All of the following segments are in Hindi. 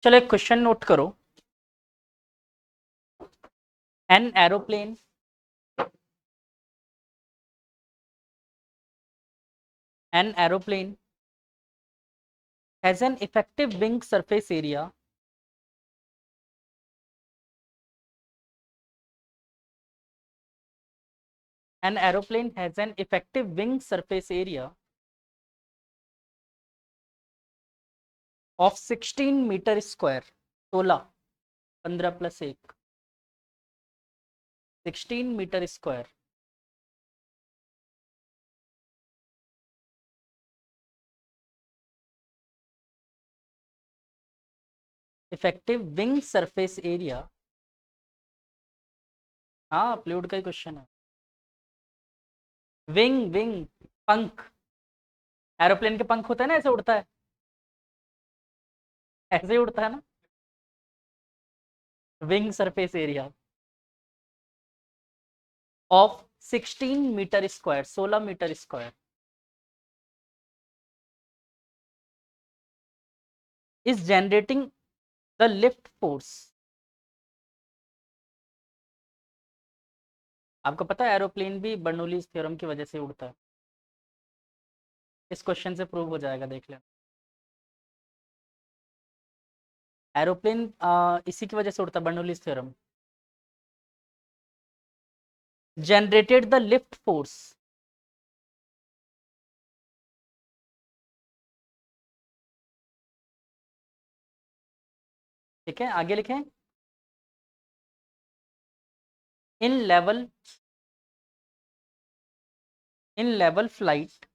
चलो एक क्वेश्चन नोट करो। An aeroplane has an effective wing surface area an aeroplane has an effective wing surface area of 16 metre square 16 15 plus 1 16 metre square effective wing surface area. हाँ, फ्लूइड का ही क्वेश्चन है। विंग विंग पंख। एरोप्लेन के पंख होते हैं ना, ऐसे उड़ता है, ऐसे ही उड़ता है ना। Wing surface area of 16 metre square 16 metre square is generating the lift force. आपको पता है एरोप्लेन भी बर्नौलीज थ्योरम की वजह से उड़ता है। इस क्वेश्चन से प्रूव हो जाएगा, देख लेना। एरोप्लेन इसी की वजह से उड़ता है, Bernoulli's theorem. Generated the lift force ठीक है, आगे लिखें। In level flight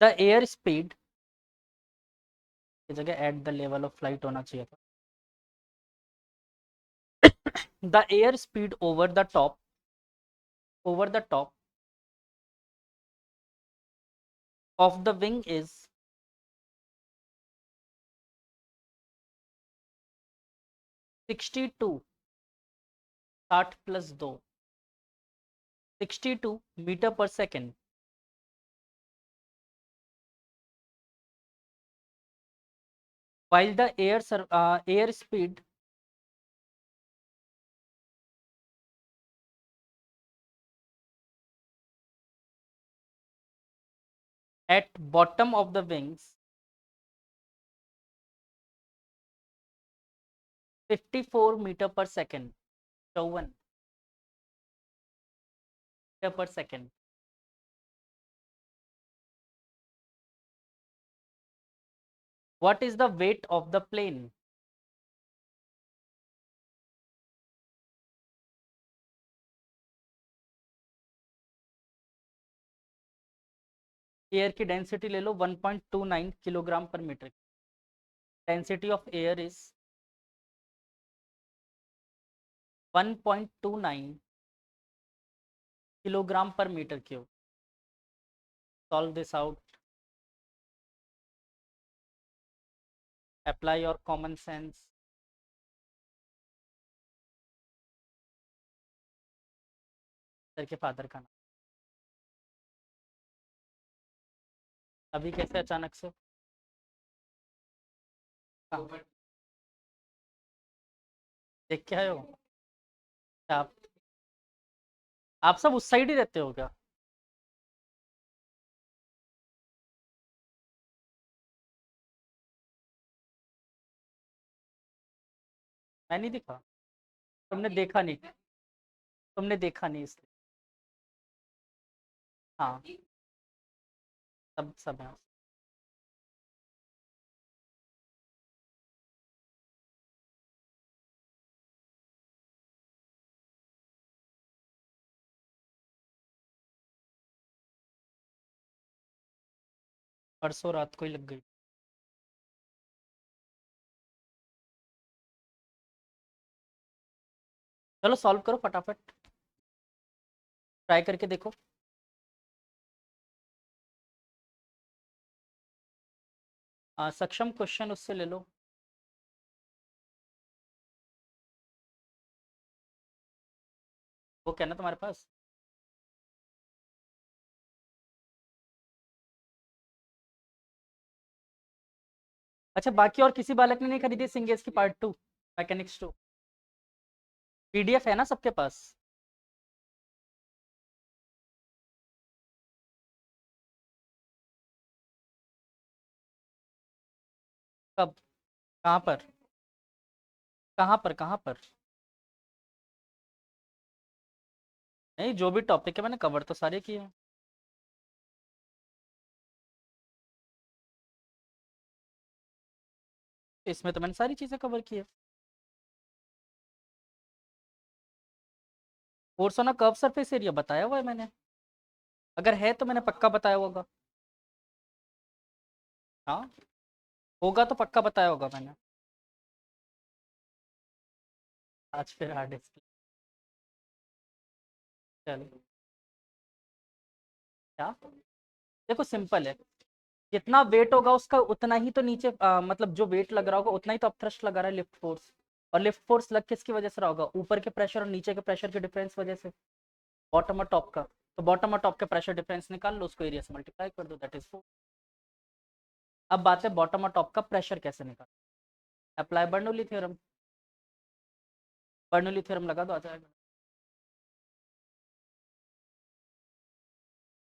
the air speed की जगह at the level of flight होना चाहिए था। The air speed over the top of the wing is 62 60 plus 2 62 metre per second while the air speed at bottom of the wings 54 metre per second 54 metre per second. What is the weight of the plane? Air की डेंसिटी ले लो 1.29 kilogram per metre. Density of air is 1.29 kilogram per metre cube. Solve this out, apply your common sense. Sir के फादर का नाम अभी कैसे अचानक से? देख के आए हो? आप आप सब उस साइड ही रहते हो क्या? मैं नहीं दिखा? तुमने देखा नहीं, तुमने देखा नहीं इसलिए। हाँ, सब है। परसों रात को ही लग गई। चलो सॉल्व करो फटाफट, ट्राई करके देखो। सक्षम क्वेश्चन उससे ले लो। वो क्या ना तुम्हारे पास? अच्छा, बाकी और किसी बालक ने नहीं खरीदी सिंगेस की पार्ट 2 मैकेनिक्स 2? पीडीएफ है ना सबके पास? कब? कहाँ पर? कहाँ पर? कहाँ पर? नहीं, जो भी टॉपिक है मैंने कवर तो सारे किए हैं। इसमें तो मैंने सारी चीज़ें कवर की है। Course on curve surface area बताया हुआ है मैंने। अगर है तो मैंने पक्का बताया होगा। हाँ, होगा तो पक्का बताया होगा मैंने। आज फिर हार्ड डिस्क। चलो। क्या? देखो सिंपल है। जितना वेट होगा उसका उतना ही तो नीचे मतलब जो वेट लग रहा होगा उतना ही तो अपथ्रस्ट लगा रहा है लिफ्ट फोर्स। और लिफ्ट फोर्स लग किसकी वजह से रहा होगा? ऊपर के प्रेशर और नीचे के प्रेशर के डिफरेंस वजह से। बॉटम और टॉप का। तो बॉटम और टॉप के प्रेशर डिफरेंस निकाल लो, उसको एरिया से मल्टीप्लाई कर दो, दैट इज 4। अब बात है बॉटम और टॉप का प्रेशर कैसे निकाल। Apply Bernoulli theorem. Bernoulli theorem लगा दो, आ जाएगा।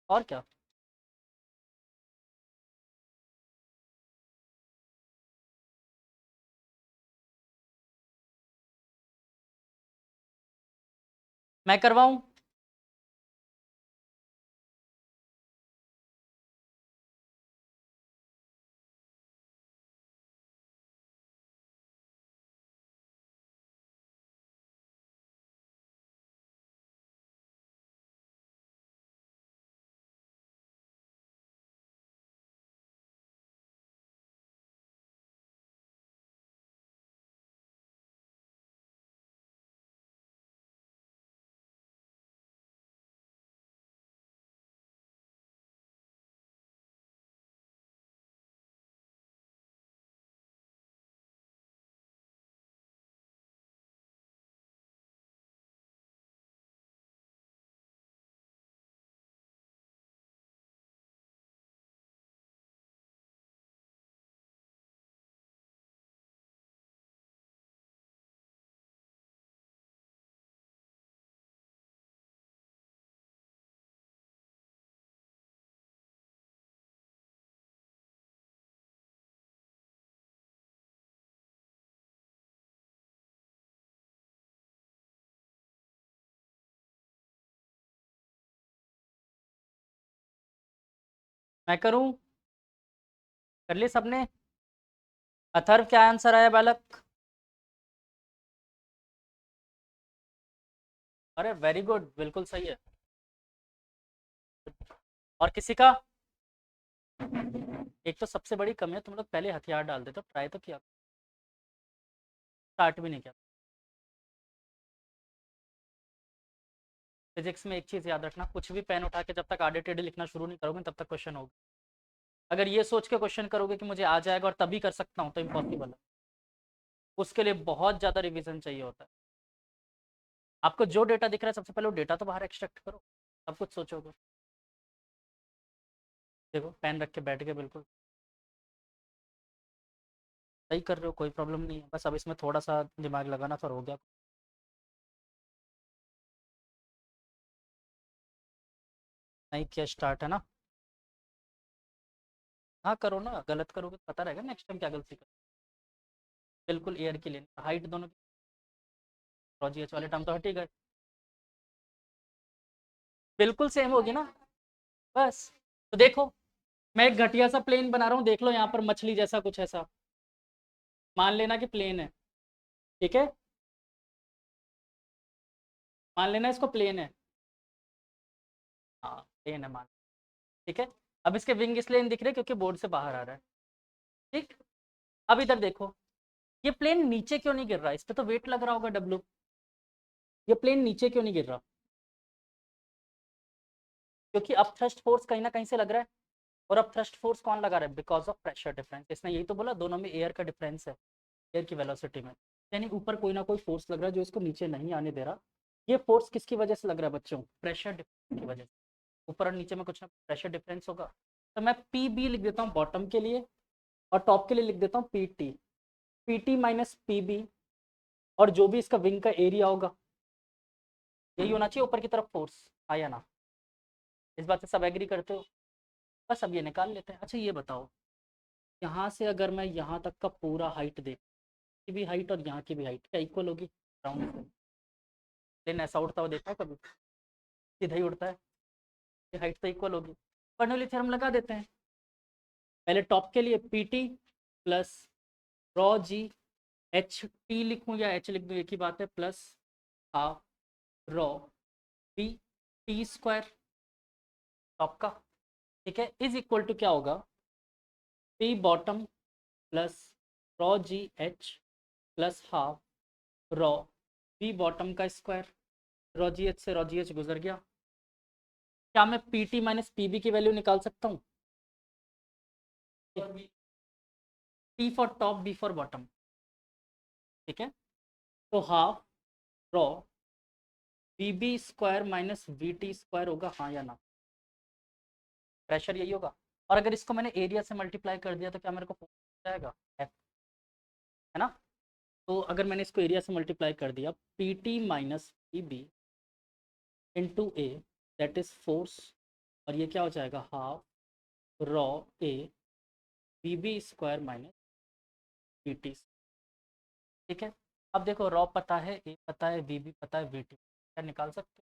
और क्या? मैं करवाऊं? मैं करूं? कर लिए सबने? अथर्व क्या आंसर आया बालक? अरे वेरी गुड, बिल्कुल सही है। और किसी का? एक तो सबसे बड़ी कमी है, तुम लोग पहले हथियार डाल देते हो, ट्राई तो किया, स्टार्ट भी नहीं किया। फिजिक्स में एक चीज याद रखना, कुछ भी पेन उठा के जब तक आड़े टेढ़े लिखना शुरू नहीं करोगे तब तक क्वेश्चन होगा। अगर ये सोच के क्वेश्चन करोगे कि मुझे आ जाएगा और तभी कर सकता हूँ, तो इम्पॉसिबल है। उसके लिए बहुत ज्यादा रिवीजन चाहिए होता है। आपको जो डेटा दिख रहा है सबसे पहले वो डेटा तो बाहर एक्सट्रैक्ट करो, सब कुछ सोचोगे। देखो पेन रख के बैठ गए, बिल्कुल सही कर रहे हो, कोई प्रॉब्लम नहीं है, बस अब इसमें थोड़ा सा दिमाग लगाना फिर हो गया। नहीं किया स्टार्ट है ना? हाँ करो ना, गलत करोगे तो पता रहेगा नेक्स्ट टाइम क्या गलती कर। बिल्कुल एयर की लेनी, हाइट दोनों की। प्रोजीएच वाले टर्म तो हट ही गए। बिल्कुल सेम होगी ना। बस। तो देखो, मैं एक घटिया सा प्लेन बना रहा हूँ, देख लो यहाँ पर मछली जैसा कुछ ऐसा। मान लेना कि प्लेन है। ठीक है, मान लेना इसको प्लेन है। हाँ प्लेन है मान। ठीक है। अब इसके विंग इसलिए नहीं दिख रहे क्योंकि बोर्ड से बाहर आ रहा है। ठीक। अब इधर देखो, ये प्लेन नीचे क्यों नहीं गिर रहा? इस पे तो वेट लग रहा होगा डब्लू। ये प्लेन नीचे क्यों नहीं गिर रहा? क्योंकि अब थ्रस्ट फोर्स कहीं ना कहीं से लग रहा है। और अब थ्रस्ट फोर्स कौन लगा रहा है? Because of pressure difference. इसने यही तो बोला, दोनों में एयर का डिफरेंस है, एयर की वेलोसिटी में। यानी ऊपर कोई ना कोई फोर्स लग रहा है जो इसको नीचे नहीं आने दे रहा। ये फोर्स किसकी वजह से लग रहा है बच्चों? प्रेशर डिफरेंस की वजह से। ऊपर और नीचे में कुछ ना प्रेशर डिफरेंस होगा। तो मैं पी बी लिख देता हूँ बॉटम के लिए। और टॉप के लिए लिख देता हूँ पीटी, पीटी माइनस पीबी, और जो भी इसका विंग का एरिया होगा यही होना चाहिए ऊपर की तरफ फोर्स, आया ना? इस बात से सब एग्री करते हो? बस अब ये निकाल लेते हैं। अच्छा ये बताओ, यहाँ से अगर मैं यहाँ तक का पूरा हाइट देख, की भी हाइट और यहाँ की भी हाइट क्या इक्वल होगी राउंड से? प्लेन ऐसा उड़ता हुआ देखा है कभी? सीधा ही उड़ता है, ये हाइट तो इक्वल होगी। बर्नौली थ्योरम लगा देते हैं। पहले टॉप के लिए P T plus rho G, H T लिखूँ या एच लिख दूँ एक ही बात है, plus half rho V T square top का, ठीक है, इज इक्वल टू क्या होगा, P bottom plus rho G H plus half rho V bottom का स्क्वायर। रॉ जी एच से रॉ जी एच गुजर गया। क्या मैं P T minus P B की वैल्यू निकाल सकता हूँ? T for top, B for bottom, ठीक है। तो half rho V B square minus V T square होगा, हाँ या ना? प्रेशर यही होगा। और अगर इसको मैंने एरिया से मल्टीप्लाई कर दिया तो क्या मेरे को फोर्स जाएगा? F, है ना? तो अगर मैंने इसको एरिया से मल्टीप्लाई कर दिया, P T minus P B into A, that is force, और ये क्या हो जाएगा, half rho A V B square minus V T, ठीक है। अब देखो रॉ पता है, ए पता है, वी बी पता है, वी टी क्या निकाल सकते हो?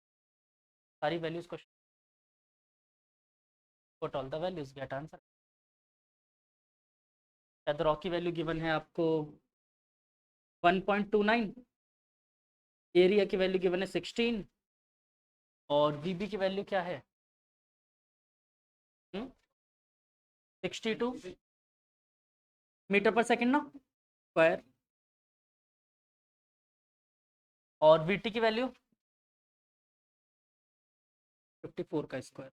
सारी वैल्यूज को put all the values, get answer. शायद रॉ की वैल्यू गिवन है आपको 1.29, एरिया की वैल्यू गिवन है 16, और वी बी की वैल्यू क्या है, 62 मीटर पर सेकेंड ना, स्क्वायर, और वी टी की वैल्यू 54 का स्क्वायर।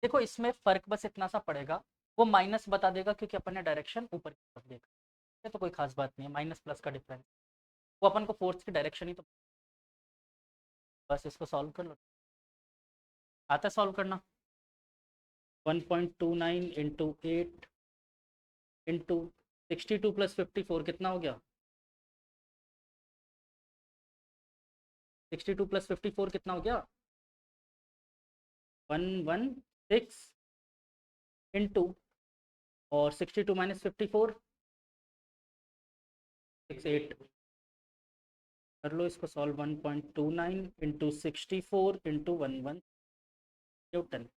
देखो इसमें फर्क बस इतना सा पड़ेगा, वो माइनस बता देगा क्योंकि अपन ने डायरेक्शन ऊपर की तरफ देखा है, तो कोई खास बात नहीं है, माइनस प्लस का डिफरेंस, वो अपन को फोर्स की डायरेक्शन ही तो। बस इसको सॉल्व कर लो, आता है सॉल्व करना। 1.29 इंटू 8 इंटू 62 प्लस 54 कितना हो गया? 62 प्लस 54 कितना हो गया? 116 इंटू, और 62 माइनस 54 68, कर लो इसको सॉल्व। 1.29 into 64 into 11 Newton.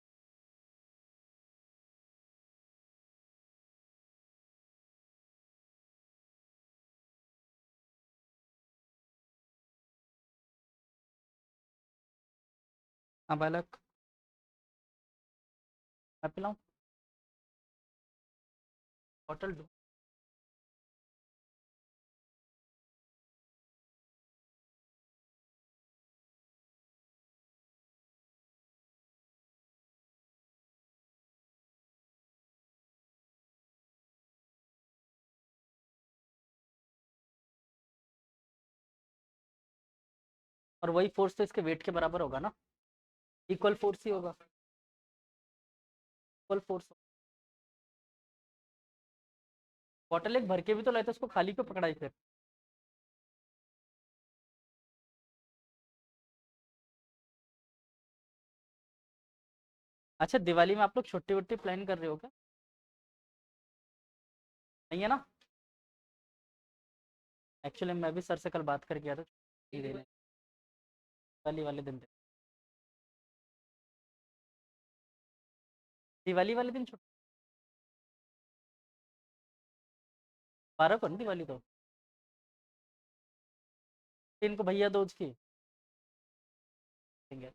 हाँ बालक, मैं पिलाऊँ बॉटल दो? और वही फोर्स तो इसके वेट के बराबर होगा ना, इक्वल फोर्स ही होगा, इक्वल फोर्स। बॉटल एक भर के भी तो लाए थे, उसको खाली क्यों पकड़ाई फिर? अच्छा दिवाली में आप लोग छुट्टी वुट्टी प्लान कर रहे हो क्या? नहीं है ना? एक्चुअली मैं भी सर से कल बात करके गया था, छुट्टी देने दिवाली वाले दिन थे। दिवाली वाले दिन छुट्टी, 12 को नहीं दिवाली तो, इनको भैया दूज की देंगे।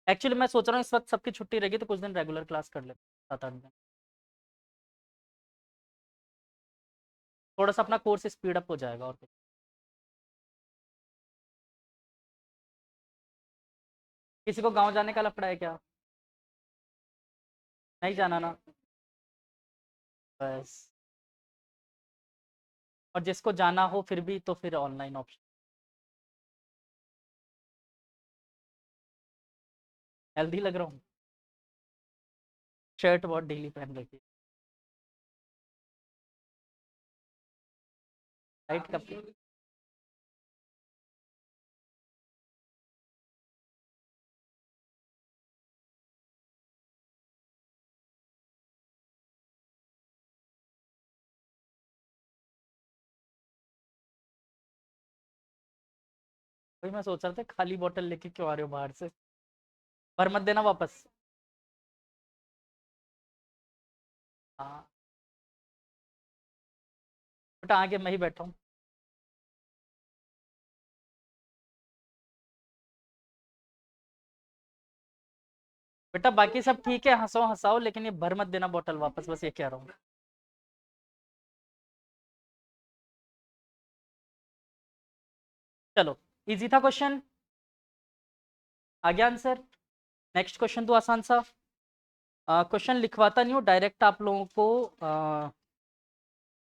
एक्चुअली मैं सोच रहा हूँ इस वक्त सबकी छुट्टी रहेगी तो कुछ दिन रेगुलर क्लास कर ले, 7-8 दिन, थोड़ा सा अपना कोर्स स्पीड अप हो जाएगा और कुछ। किसी को गांव जाने का लफड़ा है क्या? नहीं जाना ना? बस, और जिसको जाना हो फिर भी तो फिर ऑनलाइन ऑप्शन। हेल्दी लग रहा हूँ? शर्ट बहुत डेली पहन रखी है। टाइट कपड़े। वही मैं सोच रहा था, खाली बोतल लेके क्यों आ रहे हो बाहर से। भर मत देना वापस। हाँ, बेटा आगे मैं ही बैठा हूँ। बेटा बाकी सब ठीक है, हंसो हंसाओ, लेकिन ये भर मत देना बोतल वापस, बस ये कह रहा हूँ। चलो, इजी था क्वेश्चन। आ गया आंसर। नेक्स्ट क्वेश्चन तो आसान सा। क्वेश्चन लिखवाता नहीं हूँ, डायरेक्ट आप लोगों को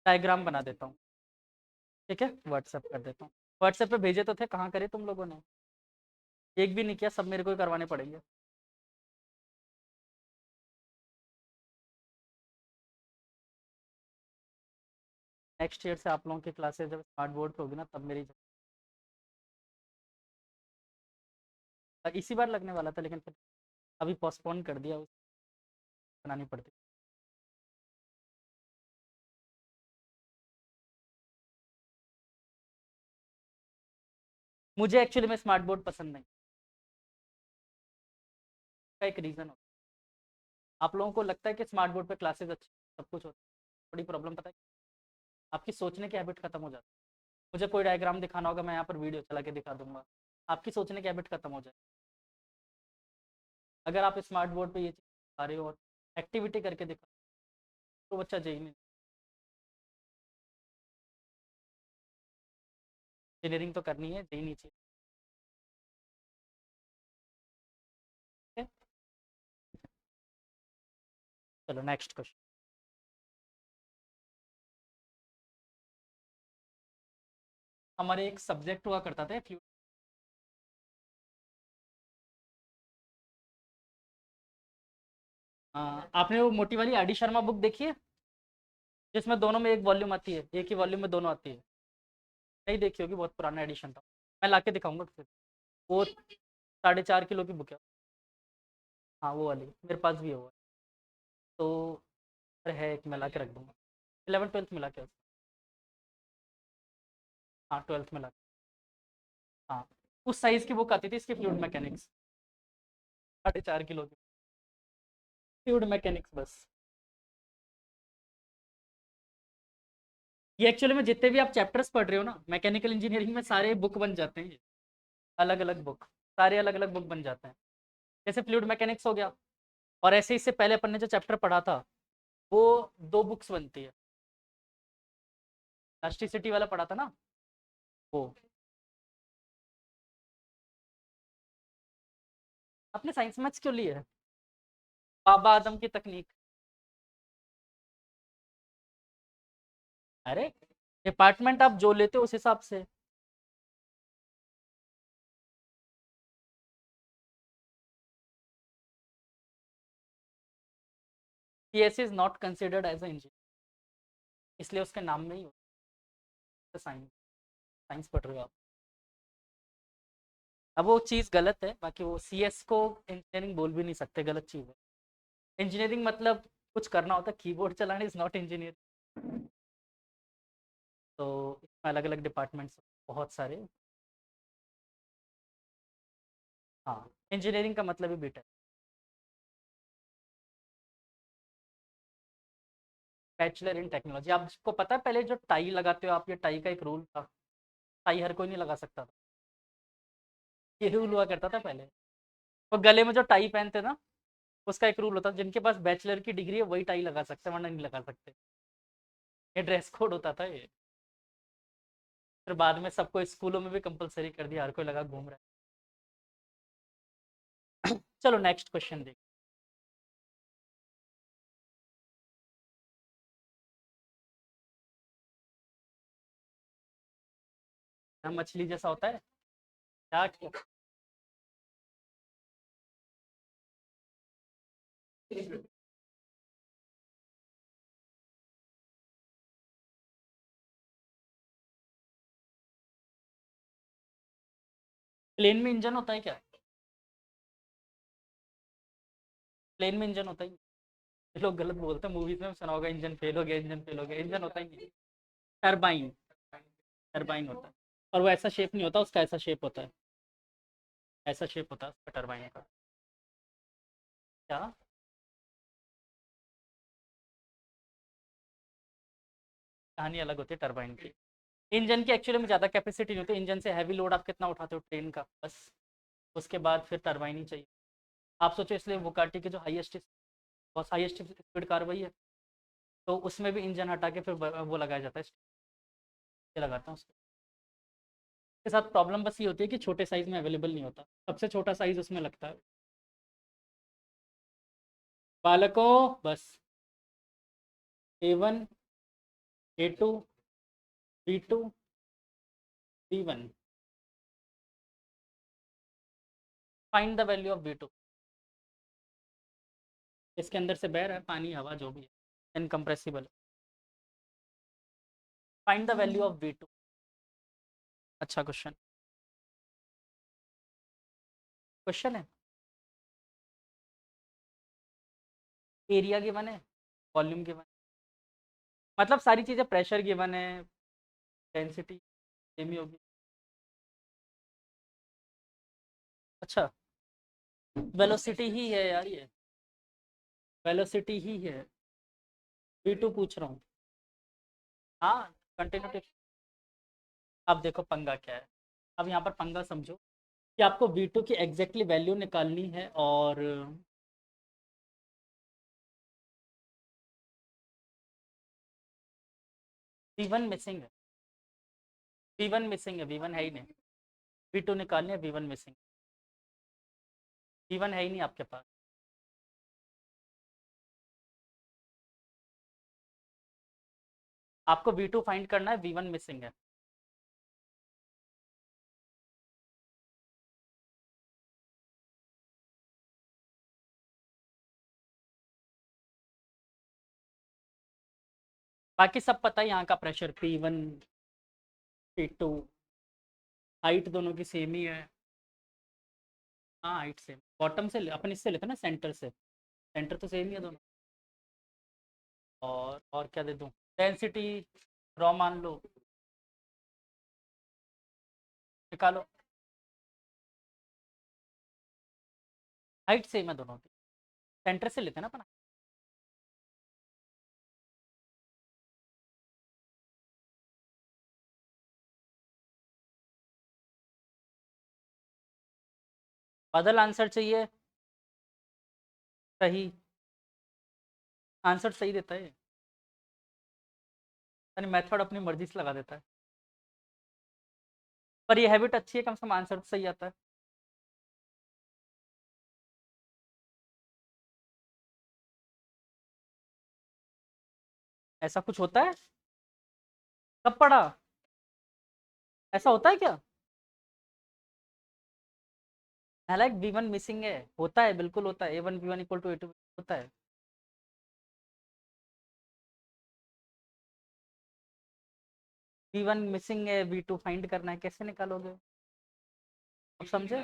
डायग्राम बना देता हूँ। ठीक है, व्हाट्सएप कर देता हूँ। व्हाट्सएप पे भेजे तो थे, कहाँ करे तुम लोगों ने। एक भी नहीं किया, सब मेरे को ही करवाने पड़ेंगे। नेक्स्ट ईयर से आप लोगों की क्लासेस जब स्मार्ट बोर्ड पे होगी ना, तब मेरी इसी बार लगने वाला था, लेकिन फिर अभी पोस्टपोन कर दिया, बनानी पड़ती। मुझे एक्चुअली में स्मार्ट बोर्ड पसंद नहीं। का एक रीज़न होता है, आप लोगों को लगता है कि स्मार्ट बोर्ड पे क्लासेस अच्छी, सब कुछ होता है। बड़ी प्रॉब्लम पता है, आपकी सोचने की हैबिट खत्म हो जाती है। मुझे कोई डायग्राम दिखाना होगा, मैं यहाँ पर वीडियो चला के दिखा दूंगा, आपकी सोचने की हैबिट खत्म हो जाए। अगर आप स्मार्ट बोर्ड पे ये चीज़ दिखा रहे हो और एक्टिविटी करके दिखा, तो बच्चा जेई में इंजीनियरिंग तो करनी है, जेई नहीं चाहिए। ठीक है? चलो नेक्स्ट क्वेश्चन। हमारे एक सब्जेक्ट हुआ करता था फ्लूइड। आपने वो मोटी वाली आर डी शर्मा बुक देखी है, जिसमें दोनों में एक वॉल्यूम आती है, एक ही वॉल्यूम में दोनों आती है। नहीं देखी होगी, बहुत पुराना एडिशन था। मैं ला के दिखाऊंगा फिर। वो 4.5 किलो की बुक है। हाँ वो वाली मेरे पास भी है वो। तो अरे है एक, मैं ला के रख दूंगा। 11th 12th मिला के। हाँ 12th में ला के। हाँ, उस साइज की बुक आती थी इसकी, फ्लूइड मैकेनिक्स। 4.5 किलो की फ्लूइड मैकेनिक्स बस। ये एक्चुअली में जितने भी आप चैप्टर्स पढ़ रहे हो ना मैकेनिकल इंजीनियरिंग में, सारे बुक बन जाते हैं। अलग अलग बुक, सारे अलग अलग बुक बन जाते हैं। जैसे फ्लूइड मैकेनिक्स हो गया, और ऐसे इससे पहले अपन ने जो चैप्टर पढ़ा था, वो 2 बुक्स बनती है। इलास्टिसिटी वाला पढ़ा था ना, वो। आपने साइंस मैथ्स क्यों लिए है। बाबा आदम की तकनीक। अरे, डिपार्टमेंट आप जो लेते हो उस हिसाब से। CS is not considered as engineer, इसलिए उसके नाम में ही होता है साइंस। साइंस पढ़ रहे हो आप। अब वो चीज़ गलत है, बाकी वो सीएस को इंजीनियरिंग बोल भी नहीं सकते, गलत चीज़ है। इंजीनियरिंग मतलब कुछ करना होता है, कीबोर्ड चलाना इज नॉट इंजीनियर। तो इसमें अलग अलग डिपार्टमेंट्स बहुत सारे। हाँ, इंजीनियरिंग का मतलब ही बीटेक। Bachelor in technology. आपको पता है पहले जो टाई लगाते हो आप, ये टाई का एक रूल था। टाई हर कोई नहीं लगा सकता था, ये रूल हुआ करता था पहले। तो गले में जो टाई पहनते ना, उसका एक रूल होता, जिनके पास बैचलर की डिग्री है वही टाई लगा सकते हैं, वरना नहीं लगा सकते। ये ड्रेस कोड होता था ये। फिर बाद में सबको स्कूलों में भी कंपलसरी कर दिया, हर कोई लगा घूम रहा है। चलो नेक्स्ट क्वेश्चन देख। मछली जैसा होता है क्या क्या? प्लेन में इंजन होता है क्या? प्लेन में इंजन होता ही नहीं। ये लोग गलत बोलते हैं, मूवीज में सुना होगा इंजन फेल हो गया, इंजन फेल हो गया, इंजन होता ही नहीं। टरबाइन। टरबाइन होता है। और वो ऐसा शेप नहीं होता उसका, ऐसा शेप होता है। ऐसा शेप होता है उसका टरबाइन का। क्या? कहानी अलग होती है टरबाइन की। इंजन की एक्चुअली में ज़्यादा कैपेसिटी नहीं होती, इंजन से हैवी लोड आप कितना उठाते हो ट्रेन का, बस। उसके बाद फिर टरबाइन ही चाहिए। आप सोचो, इसलिए वोकाटी के जो हाईएस्ट, बहुत हाईएस्ट स्पीड कार वही है। तो उसमें भी इंजन हटा के फिर वो लगाया जाता है, ये लगाता हूँ उसके साथ। प्रॉब्लम बस ये होती है कि छोटे साइज में अवेलेबल नहीं होता, सबसे छोटा साइज उसमें लगता है। बालकों, बस। A1, A2, B2, B1। Find the value of B2। इसके अंदर से बह रहा है पानी, हवा, जो भी है, incompressible. Find the value of B2। अच्छा क्वेश्चन, क्वेश्चन है। एरिया गिवन है, वॉल्यूम गिवन, मतलब सारी चीज़ें, प्रेशर गिवन है, डेंसिटी सेम ही होगी। अच्छा, वेलोसिटी ही है यार ये, वेलोसिटी ही है। B2 पूछ रहा हूँ। हाँ, कंटिन्यूटी। अब देखो पंगा क्या है। अब यहाँ पर पंगा समझो कि आपको V2 की एग्जैक्टली वैल्यू निकालनी है, और V1 मिसिंग है। V1 मिसिंग है, V1 है ही नहीं। V2 निकालनी है, V1 मिसिंग। V1 है ही नहीं आपके पास। आपको V2 फाइंड करना है, V1 मिसिंग है। बाकी सब पता है, यहाँ का प्रेशर P1, P2, हाइट दोनों की सेम ही है। हाँ, हाइट सेम, बॉटम से अपन इससे लेते हैं ना, सेंटर से। सेंटर तो सेम ही है दोनों। और क्या दे दूँ? डेंसिटी रॉ मान लो, निकालो। हाइट सेम है दोनों की, सेंटर से लेते हैं ना अपन। बदल आंसर चाहिए। सही, आंसर सही देता है। यानी मेथड अपनी मर्जी से लगा देता है। पर ये हैबिट अच्छी है, कम से कम आंसर तो सही आता है। ऐसा कुछ होता है? कब पढ़ा? ऐसा होता है क्या? हालांकि V1 मिसिंग है, होता है, बिल्कुल होता है। A1 B1 equal to A2 होता है। V1 मिसिंग है, V2 फाइंड करना है, कैसे निकालोगे? अब समझे?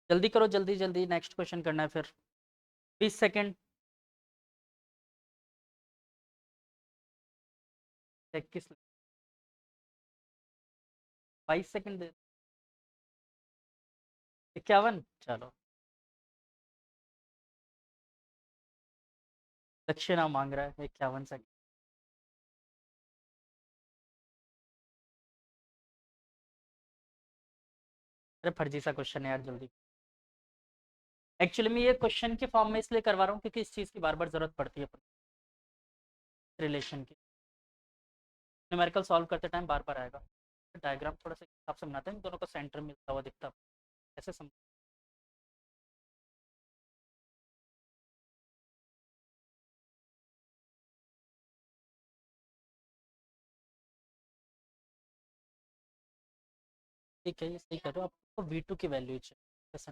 जल्दी करो, जल्दी जल्दी, नेक्स्ट क्वेश्चन करना है फिर। 20 सेकेंड। 21, 22 सेकेंड दे। 51, चलो। दक्षिणा मांग रहा है, 51 सेकेंड। अरे फर्जी सा क्वेश्चन है यार, जल्दी। एक्चुअली मैं ये क्वेश्चन के फॉर्म में इसलिए करवा रहा हूँ क्योंकि इस चीज़ की बार बार जरूरत पड़ती है, रिलेशन की। न्यूमेरिकल सॉल्व करते टाइम बार बार आएगा। डायग्राम थोड़ा सा हिसाब से बनाते हैं, दोनों का सेंटर मिलता हुआ दिखता, ऐसे समझ। ठीक है, ये सही कर रहे हो। आपको V2 की वैल्यू चाहिए, कैसे?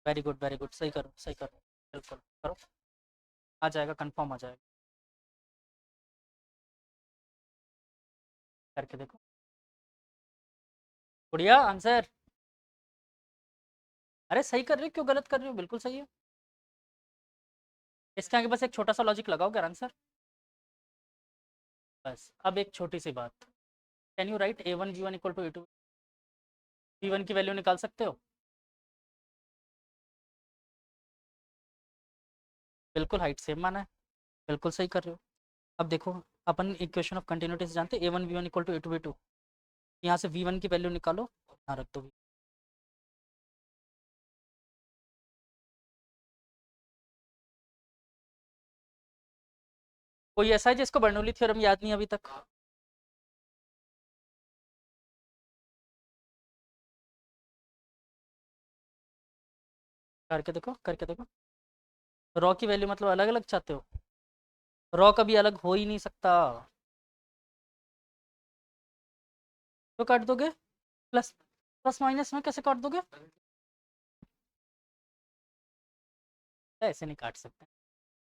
वेरी गुड, सही करो, बिल्कुल करो। आ जाएगा, कंफर्म आ जाएगा। करके देखो। बढ़िया आंसर। अरे सही कर रही हो, क्यों गलत कर रही हो, बिल्कुल सही है। इसके आगे बस एक छोटा सा लॉजिक लगाओगे आंसर। बस अब एक छोटी सी बात, can you write a1 v1 equal to a2 v1 की वैल्यू निकाल सकते हो? बिल्कुल हाइट सेम माना है, बिल्कुल सही कर रहे हो। अब देखो, अपन इक्वेशन ऑफ कंटिन्यूटी से जानते हैं a1 v1 equal to a2 v2। यहाँ से v1 की वैल्यू निकालो, यहाँ रख दो। कोई ऐसा है जिसको बर्नौली थ्योरम याद नहीं अभी तक? करके देखो, करके देखो। रॉ की वैल्यू मतलब अलग अलग चाहते हो? रॉ कभी अलग हो ही नहीं सकता। तो काट दोगे? प्लस प्लस माइनस में कैसे काट दोगे? ऐसे नहीं काट सकते।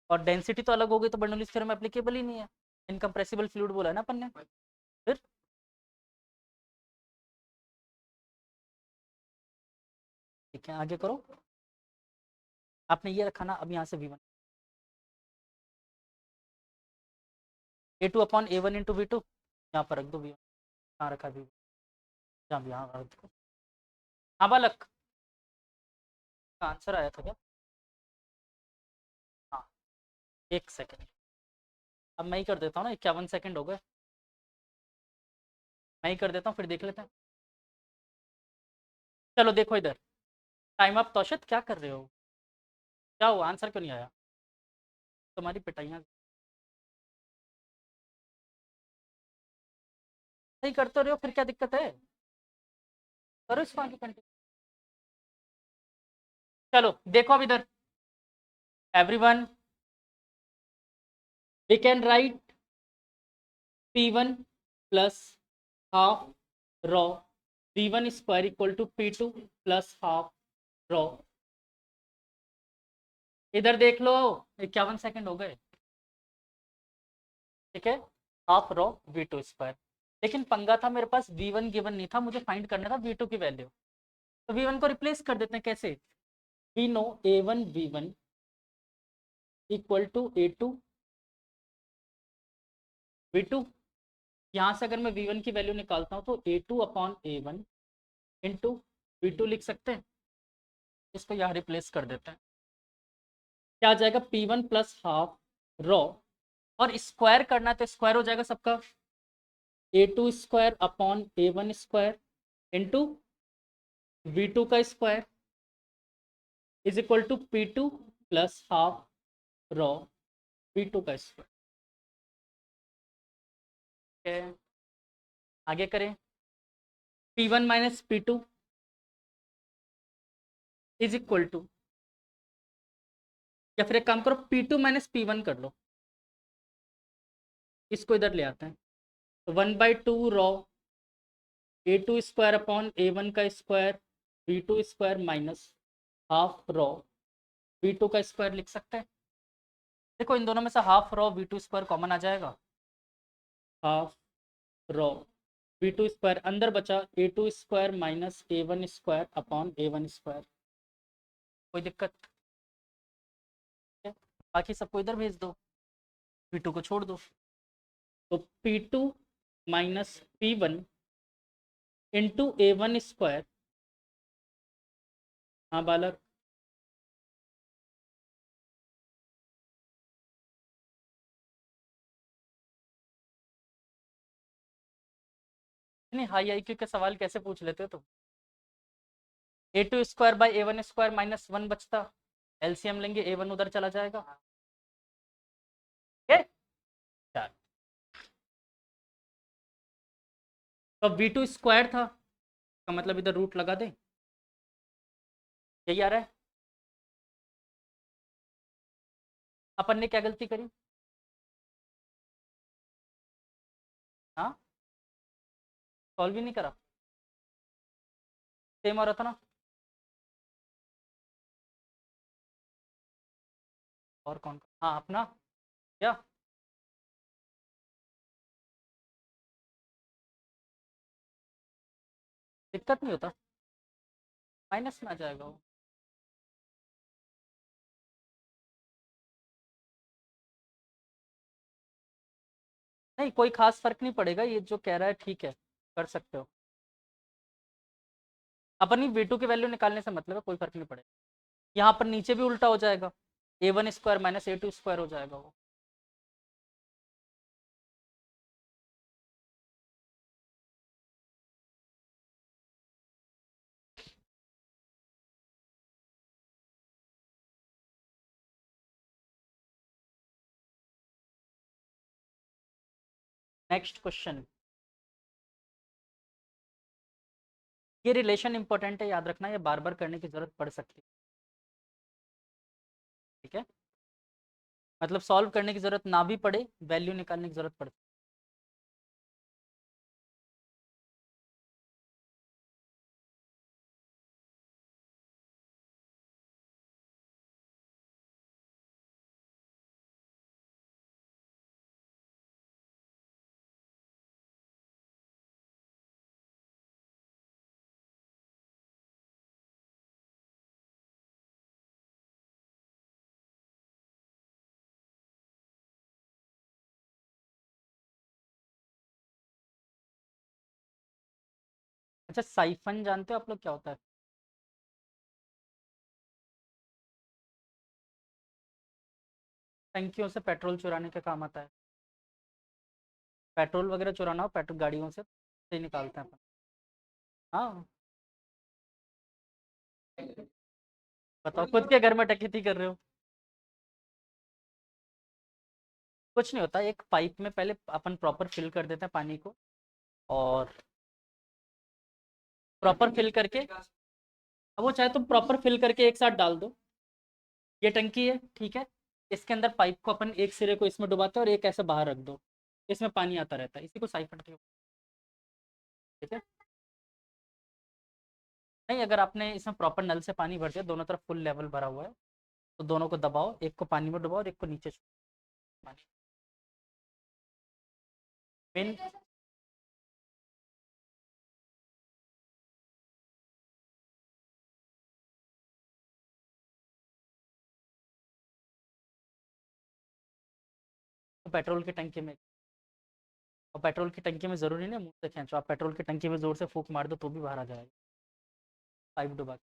और डेंसिटी तो अलग हो गई तो बर्नौली थ्योरम एप्लीकेबल ही नहीं है। इनकम्प्रेसिबल फ्लूइड बोला है ना अपन ने। फिर ठीक है, आगे करो। आपने ये रखा ना, अब यहाँ से v1 a2 upon a1 into we to, यहाँ पर रख दो v1। कहाँ रखा v1? जहाँ भी, यहाँ रख दो। हाँ बालक, आंसर आया था क्या? हाँ, 1 सेकेंड। अब मैं ही कर देता हूँ ना, 51 सेकेंड हो गए। मैं ही कर देता हूँ, फिर देख लेते हैं। चलो देखो इधर, टाइम अप। तौशत क्या कर रहे हो? क्या हुआ, आंसर क्यों नहीं आया? तुम्हारी पिटाइयाँ। सही करते रहे हो, फिर क्या दिक्कत है? करो इसको आगे कंटिन्यू। चलो देखो अब इधर, everyone, we can write p1 plus half rho v1 square equal to p2 plus half rho. इधर देख लो, 51 सेकेंड हो गए। ठीक है, हाफ रॉ v2 स्क्वायर। लेकिन पंगा था, मेरे पास v1 गिवन नहीं था, मुझे फाइंड करना था v2 की वैल्यू। तो v1 को रिप्लेस कर देते हैं, कैसे? We know a1 v1 equal to a2 v2। यहाँ से अगर मैं v1 की वैल्यू निकालता हूँ तो a2 upon a1 into v2 लिख सकते हैं। इसको यहाँ रिप्लेस कर देते हैं। क्या आ जाएगा? p1 प्लस हाफ रॉ, और स्क्वायर करना है तो स्क्वायर हो जाएगा सबका, a2 square upon a1 square into v2 का square is equal to p2 plus half rho v2 का स्क्वायर। आगे करें, p1 minus p2 is equal to, या फिर एक काम करो, p2 माइनस p1 कर लो, इसको इधर ले आते हैं। तो 1/2 raw a2 square upon a1 का square v2 square minus half rho v2 का स्क्वायर लिख सकते हैं। देखो इन दोनों में से half rho v2 square common आ जाएगा, हाफ रॉ v2 स्क्वायर अंदर बचा a2 square minus a1 square upon a1 square. कोई दिक्कत है? बाकी सबको इधर भेज दो, v2 को छोड़ दो। तो p2 minus p1 into a1 square. हाँ बालक, नहीं हाई आईक्यू के सवाल कैसे पूछ लेते हो तुम? a2 square by a1 square minus 1 बचता, एलसीएम लेंगे a1 उधर चला जाएगा। ठीक है, तो v2 स्क्वायर था, का मतलब इधर रूट लगा दें, यही आ रहा है। अपन ने क्या गलती करी? हाँ, सॉल्व ही नहीं करा, सेम आ रहा था ना। और कौन? हाँ अपना क्या? दिक्कत नहीं होता, माइनस में आ जाएगा वो। नहीं कोई खास फर्क नहीं पड़ेगा, ये जो कह रहा है ठीक है, कर सकते हो। अपनी V2 की वैल्यू निकालने से मतलब है, कोई फर्क नहीं पड़ेगा। यहाँ पर नीचे भी उल्टा हो जाएगा, A1 square minus A2 square हो जाएगा वो। Next question. ये रिलेशन इंपॉर्टेंट है, याद रखना, ये बार बार करने की जरूरत पड़ सकती है। ठीक है, मतलब सॉल्व करने की जरूरत ना भी पड़े, वैल्यू निकालने की जरूरत पड़ती है। अच्छा साइफन जानते हो आप लोग क्या होता है? टंकियों से पेट्रोल चुराने के काम आता है। पेट्रोल वगैरह चुराना हो पेट्रोल गाड़ियों से निकालते हैं अपन। हाँ, बताओ खुद के घर में डकैती कर रहे हो। कुछ नहीं होता, एक पाइप में पहले अपन प्रॉपर फिल कर देते हैं पानी को, और प्रॉपर फिल करके, अब वो चाहे तुम प्रॉपर फिल करके एक साथ डाल दो। ये टंकी है ठीक है, इसके अंदर पाइप को अपन एक सिरे को इसमें डुबाते हैं और एक ऐसे बाहर रख दो, इसमें पानी आता रहता है, इसी को साइफन कहते हैं। ठीक है, नहीं अगर आपने इसमें प्रॉपर नल से पानी भर दिया, दोनों तरफ फुल लेवल भरा हुआ है, तो दोनों को दबाओ, एक को पानी में डुबाओ और एक को नीचे छोड़ो पानी। मेन पेट्रोल की टंकी में, और पेट्रोल की टंकी में जरूरी नहीं मुंह से खींचो, आप पेट्रोल की टंकी में जोर से फूंक मार दो तो भी बाहर आ जाएगा, पाइप डुबा के।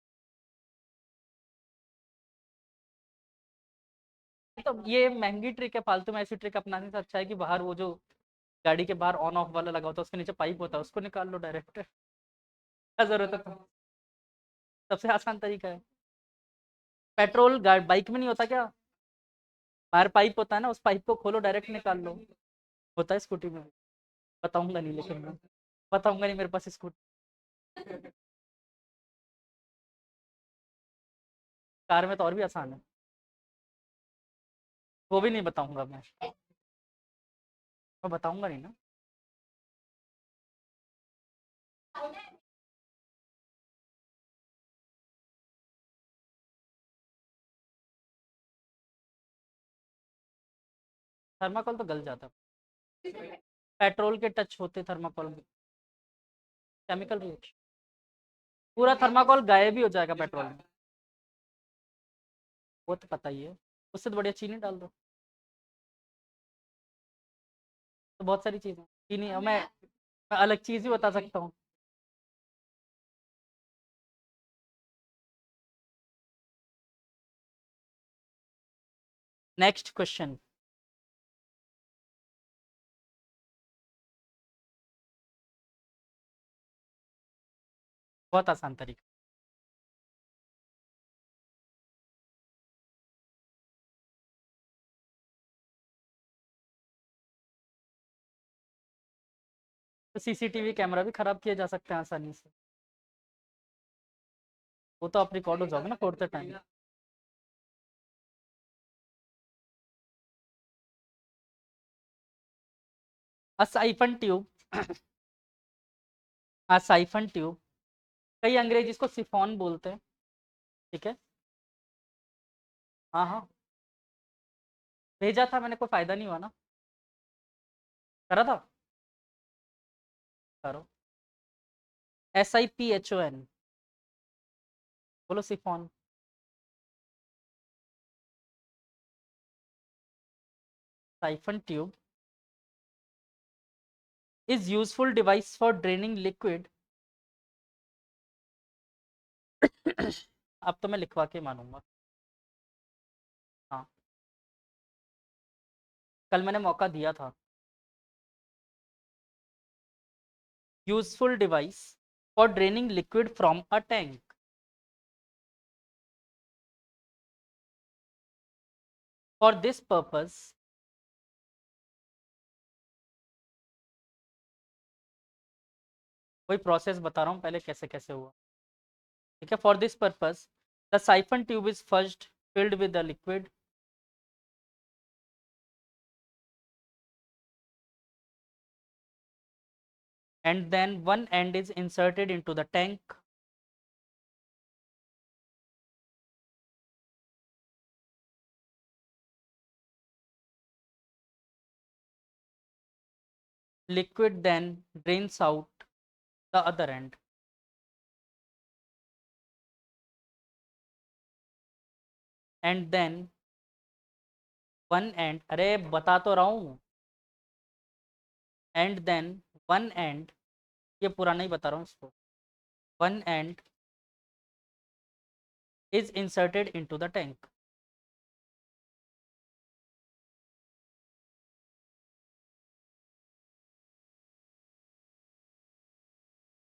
तो ये महंगी ट्रिक है, फालतू में ऐसी ट्रिक अपनाने से अच्छा है कि बाहर वो जो गाड़ी के बाहर ऑन ऑफ वाला लगा होता है, उसके नीचे पाइप होता है, उसको निकाल लो डायरेक्ट। क्या जरूरत है तो? सबसे आसान तरीका है। पेट्रोल बाइक में नहीं होता क्या? बाहर पाइप होता है ना, उस पाइप को खोलो डायरेक्ट निकाल लो। होता है स्कूटी में भी। बताऊंगा नहीं, लेकिन मैं बताऊंगा नहीं, मेरे पास स्कूटी। कार में तो और भी आसान है, वो भी नहीं बताऊंगा मैं बताऊंगा नहीं ना। थर्माकोल तो गल जाता है, पेट्रोल के टच होते थर्माकोल में, केमिकल रिएक्शन, पूरा थर्माकोल गायब ही हो जाएगा पेट्रोल में। वो तो पता ही है, उससे तो बढ़िया चीनी डाल दो। तो बहुत सारी चीज़ें चीनी, मैं अलग चीज़ ही बता सकता हूँ। Next question. बहुत आसान तरीका। तो CCTV कैमरा भी खराब किया जा सकते हैं आसानी से, वो तो आप रिकॉर्ड हो जाओगे ना फोड़ते टाइम। अ साइफन ट्यूब, साइफन ट्यूब, कई अंग्रेजी इसको सिफॉन बोलते हैं। ठीक है, हाँ हाँ, भेजा था मैंने, कोई फायदा नहीं हुआ ना। करा था। करो। SIPHON। बोलो chiffon. Siphon tube is useful device for draining liquid. अब तो मैं लिखवा के मानूंगा। हाँ, कल मैंने मौका दिया था। Useful device for draining liquid from a tank. For this purpose, वही प्रोसेस बता रहा हूँ पहले कैसे कैसे हुआ। ठीक है, for this purpose the siphon tube is first filled with the liquid and then one end is inserted into the tank. Liquid then drains out the other end. And then one end, अरे बता तो रहा हूँ, and then one end, ये पूरा नहीं बता रहा हूँ इसको, one end is inserted into the tank.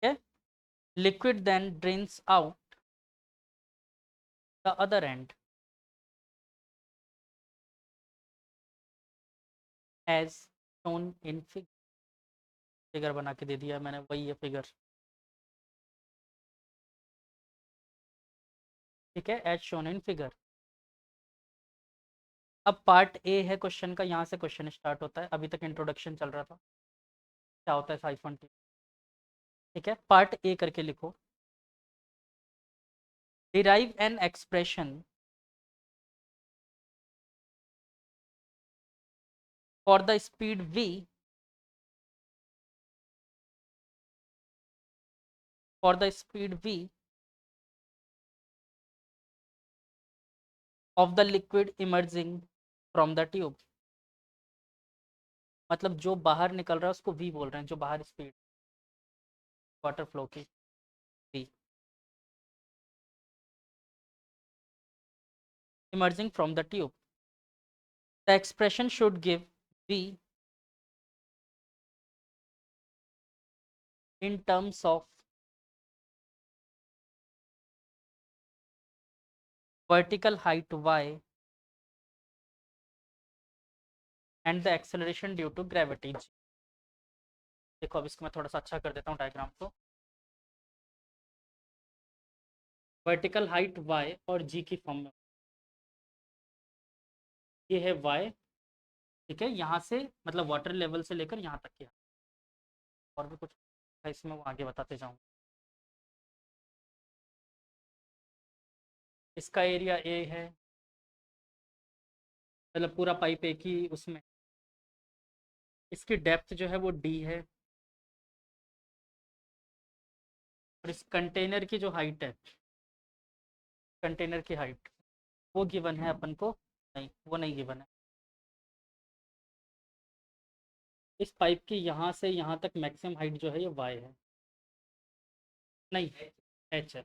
Okay, liquid then drains out the other end as shown in figure. Figure बना के दे दिया मैंने, वही है फिगर। ठीक है, एज शोन इन फिगर। अब पार्ट ए है क्वेश्चन का, यहाँ से क्वेश्चन स्टार्ट होता है, अभी तक इंट्रोडक्शन चल रहा था क्या होता है साइफन ट्यूब। ठीक है, पार्ट ए करके लिखो। Derive an expression for the speed v, for the speed v of the liquid emerging from the tube। मतलब जो बाहर निकल रहा है उसको v बोल रहे हैं, जो बाहर स्पीड वाटर फ्लो की v emerging from the tube। The expression should give v in terms of vertical height y and the acceleration due to gravity g। देखो अब इसको मैं थोड़ा सा अच्छा कर देता हूँ डायग्राम को। वर्टिकल हाइट y और g की फॉर्म में, ये है y। ठीक है, यहाँ से मतलब वाटर लेवल से लेकर यहाँ तक किया, और भी कुछ है इसमें वो आगे बताते जाऊँ। इसका एरिया a है, मतलब पूरा पाइप एक ही उसमें। इसकी डेप्थ जो है वो d है, और इस कंटेनर की जो हाइट है, कंटेनर की हाइट वो गिवन है अपन को, नहीं वो नहीं गिवन है। इस पाइप की यहाँ से यहाँ तक मैक्सिमम हाइट जो है ये y है, नहीं h है।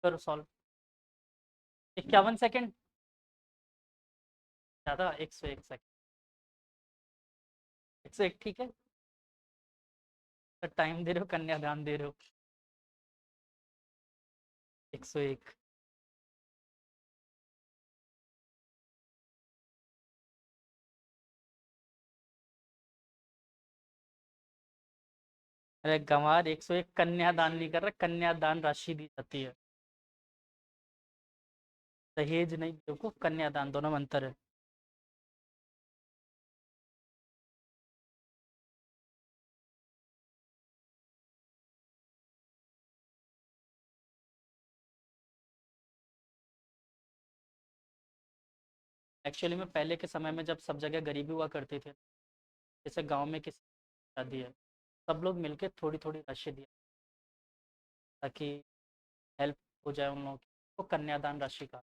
करो सॉल्व। 51 सेकेंड, ज़्यादा 101 सेकेंड, 101 ठीक है। तो टाइम दे रहे हो, कन्यादान दे रहे हो। 101। अरे गंवार, 101 कन्यादान नहीं कर रहा, कन्यादान राशि दी जाती है, दहेज नहीं, देखो कन्यादान दोनों में अंतर है। एक्चुअली में पहले के समय में जब सब जगह गरीबी हुआ करती थी, जैसे गांव में किसी की शादी है, सब लोग मिलके थोड़ी थोड़ी राशि दिया ताकि हेल्प हो जाए उन लोगों की, तो कन्यादान राशि का।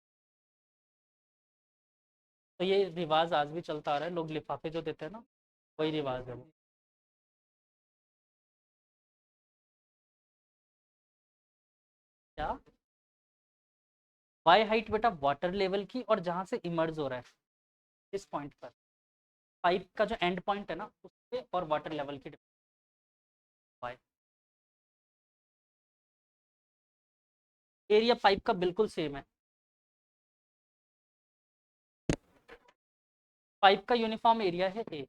तो ये रिवाज आज भी चलता आ रहा है, लोग लिफाफे जो देते हैं ना, वही रिवाज है वो। क्या? वाई हाइट बेटा वाटर लेवल की, और जहां से इमर्ज हो रहा है इस पॉइंट पर, पाइप का जो एंड पॉइंट है ना उससे, और वाटर लेवल की वाई। एरिया पाइप का बिल्कुल सेम है। पाइप का यूनिफॉर्म एरिया है ए।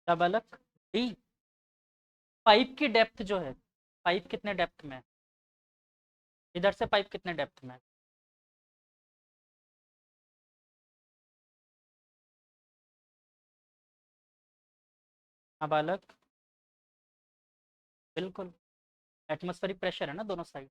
क्या बालक? डी। पाइप की डेप्थ जो है, पाइप कितने डेप्थ में है, इधर से पाइप कितने डेप्थ में है? हाँ बालक, बिल्कुल। एटमॉस्फेरिक प्रेशर है ना दोनों साइड।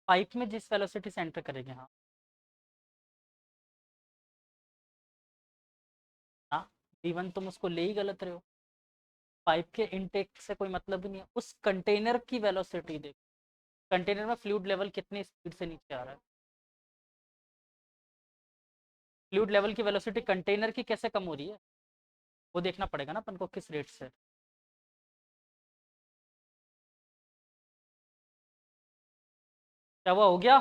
पाइप में जिस वेलोसिटी से एंटर करेंगे, हाँ। हाँ, इवन तुम उसको ले ही गलत रहे हो। पाइप के इनटेक से कोई मतलब ही नहीं है, उस कंटेनर की वेलोसिटी देखो, कंटेनर में फ्लूइड लेवल कितनी स्पीड से नीचे आ रहा है। फ्लूइड लेवल की वेलोसिटी कंटेनर की कैसे कम हो रही है, वो देखना पड़ेगा ना अपन को किस रेट से। क्या हुआ, हो गया?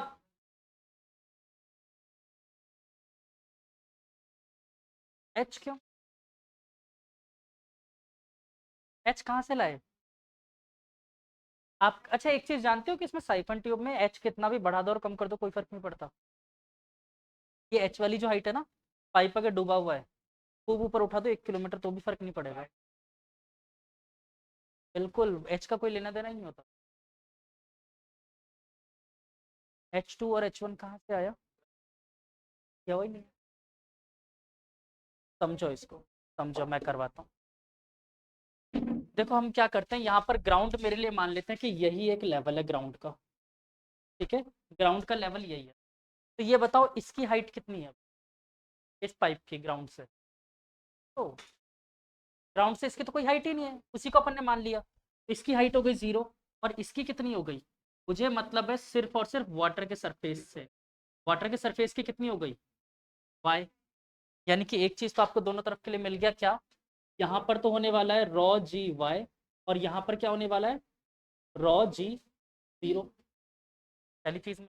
एच क्यों? एच कहाँ से लाए? आप अच्छा एक चीज जानते हो कि इसमें साइफन ट्यूब में एच कितना भी बढ़ा दो और कम कर दो कोई फर्क नहीं पड़ता। ये एच वाली जो हाइट है ना, पाइप अगर डूबा हुआ है, खूब ऊपर उठा दो 1 किलोमीटर तो भी फर्क नहीं पड़ेगा। बिल्कुल, एच का कोई लेना देना ही नहीं होता। H2 और H1 कहाँ से आया? क्या वही नहीं? समझो इसको, समझो, मैं करवाता हूँ। देखो हम क्या करते हैं, यहाँ पर ग्राउंड मेरे लिए मान लेते हैं कि यही एक लेवल है ग्राउंड का। ठीक है, ग्राउंड का लेवल यही है। तो ये बताओ इसकी हाइट कितनी है इस पाइप की ग्राउंड से? तो ग्राउंड से इसकी तो कोई हाइट ही नहीं है, उसी को अपन ने मान लिया। इसकी हाइट हो गई 0 और इसकी कितनी हो गई, मुझे मतलब है सिर्फ और सिर्फ वाटर के सरफेस से। वाटर के सरफेस की कितनी हो गई, y। यानी कि एक चीज तो आपको दोनों तरफ के लिए मिल गया, क्या, यहाँ पर तो होने वाला है रॉ जी वाई, और यहाँ पर क्या होने वाला है रॉ जी 0। पहली चीज।